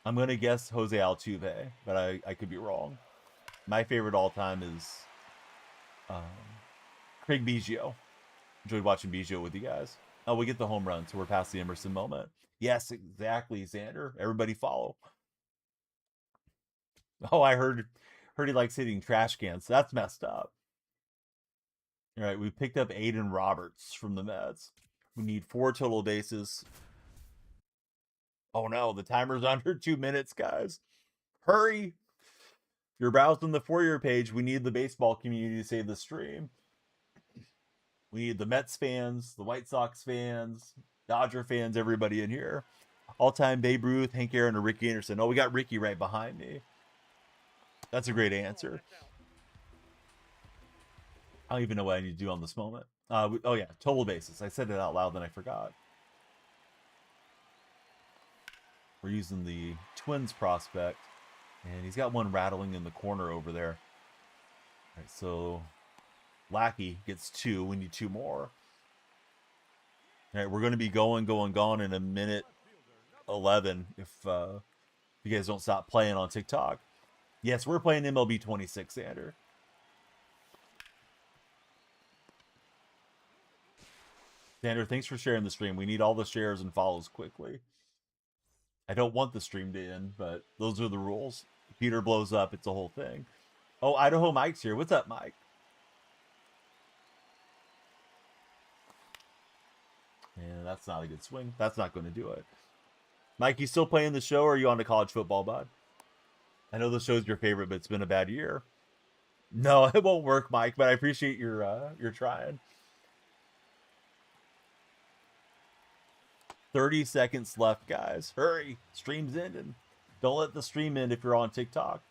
I'm going to guess Jose Altuve, but I could be wrong. My favorite all time is Craig Biggio. Enjoyed watching Biggio with you guys. Oh, we get the home run, so we're past the Emerson moment. Yes, exactly, Xander. Everybody follow. Oh, I heard he likes hitting trash cans. That's messed up. All right, we picked up Aiden Roberts from the Mets. We need 4 total bases. Oh no, the timer's under 2 minutes, guys. Hurry. If you're browsing the For Your page, we need the baseball community to save the stream. We need the Mets fans, the White Sox fans, Dodger fans, everybody in here. All-time Babe Ruth, Hank Aaron, or Ricky Anderson. Oh, we got Ricky right behind me. That's a great answer. I don't even know what I need to do on this moment. Oh, yeah, total bases. I said it out loud, then I forgot. We're using the Twins prospect, and he's got one rattling in the corner over there. All right, so Lackey gets 2. We need 2 more. All right, we're going to be going in a minute 11 if you guys don't stop playing on TikTok. Yes, we're playing MLB 26, Xander. Xander, thanks for sharing the stream. We need all the shares and follows quickly. I don't want the stream to end, but those are the rules. Peter blows up, it's a whole thing. Oh, Idaho Mike's here. What's up, Mike? Yeah, that's not a good swing. That's not going to do it. Mike, you still playing the show, or are you on to college football, bud? I know the show's your favorite, but it's been a bad year. No, it won't work, Mike, but I appreciate your trying. 30 seconds left, guys. Hurry. Stream's ending. Don't let the stream end if you're on TikTok.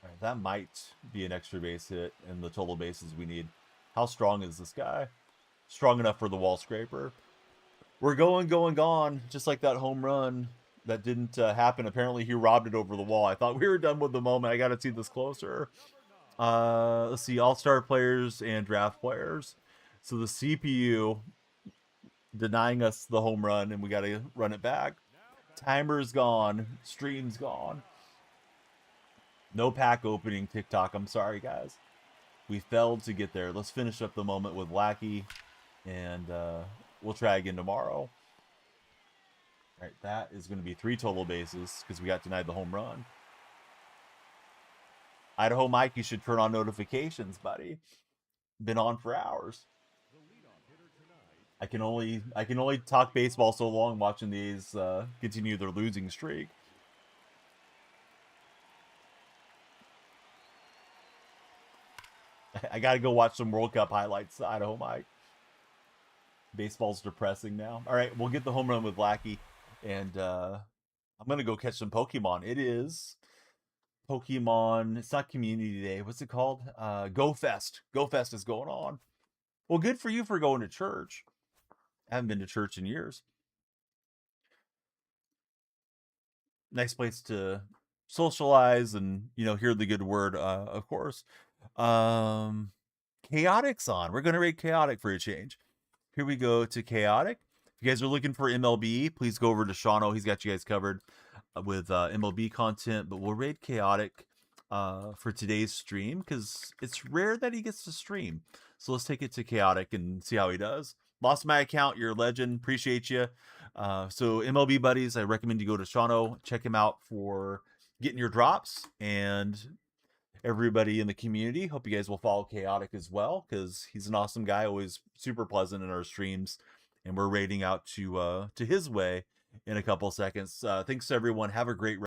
All right, that might be an extra base hit in the total bases we need. How strong is this guy? Strong enough for the wall scraper. We're going, gone, just like that home run that didn't happen. Apparently, he robbed it over the wall. I thought we were done with the moment. I got to see this closer. Let's see, all-star players and draft players. So the CPU denying us the home run, and we got to run it back. Timer's gone. Stream's gone. No pack opening TikTok. I'm sorry, guys. We failed to get there. Let's finish up the moment with Lackey, and we'll try again tomorrow. All right, that is going to be 3 total bases because we got denied the home run. Idaho Mike, you should turn on notifications, buddy. Been on for hours. I can only talk baseball so long watching these continue their losing streak. I got to go watch some World Cup highlights, Idaho Mike. Baseball's depressing now. All right, we'll get the home run with Lackey, and I'm going to go catch some Pokemon. It is Pokemon. It's not Community Day. What's it called? Go Fest. Go Fest is going on. Well, good for you for going to church. I haven't been to church in years. Nice place to socialize and, hear the good word, of course. Chaotic's on. We're going to rate Chaotic for a change. Here we go to Chaotic. If you guys are looking for MLB, please go over to Shawno. He's got you guys covered with MLB content, but we'll rate Chaotic for today's stream because it's rare that he gets to stream. So let's take it to Chaotic and see how he does. Lost my account. You're a legend. Appreciate you. So MLB buddies, I recommend you go to Shawno. Check him out for getting your drops, and everybody in the community, hope you guys will follow Chaotic as well because he's an awesome guy, always super pleasant in our streams, and we're rating out to his way in a couple seconds. Thanks to everyone. Have a great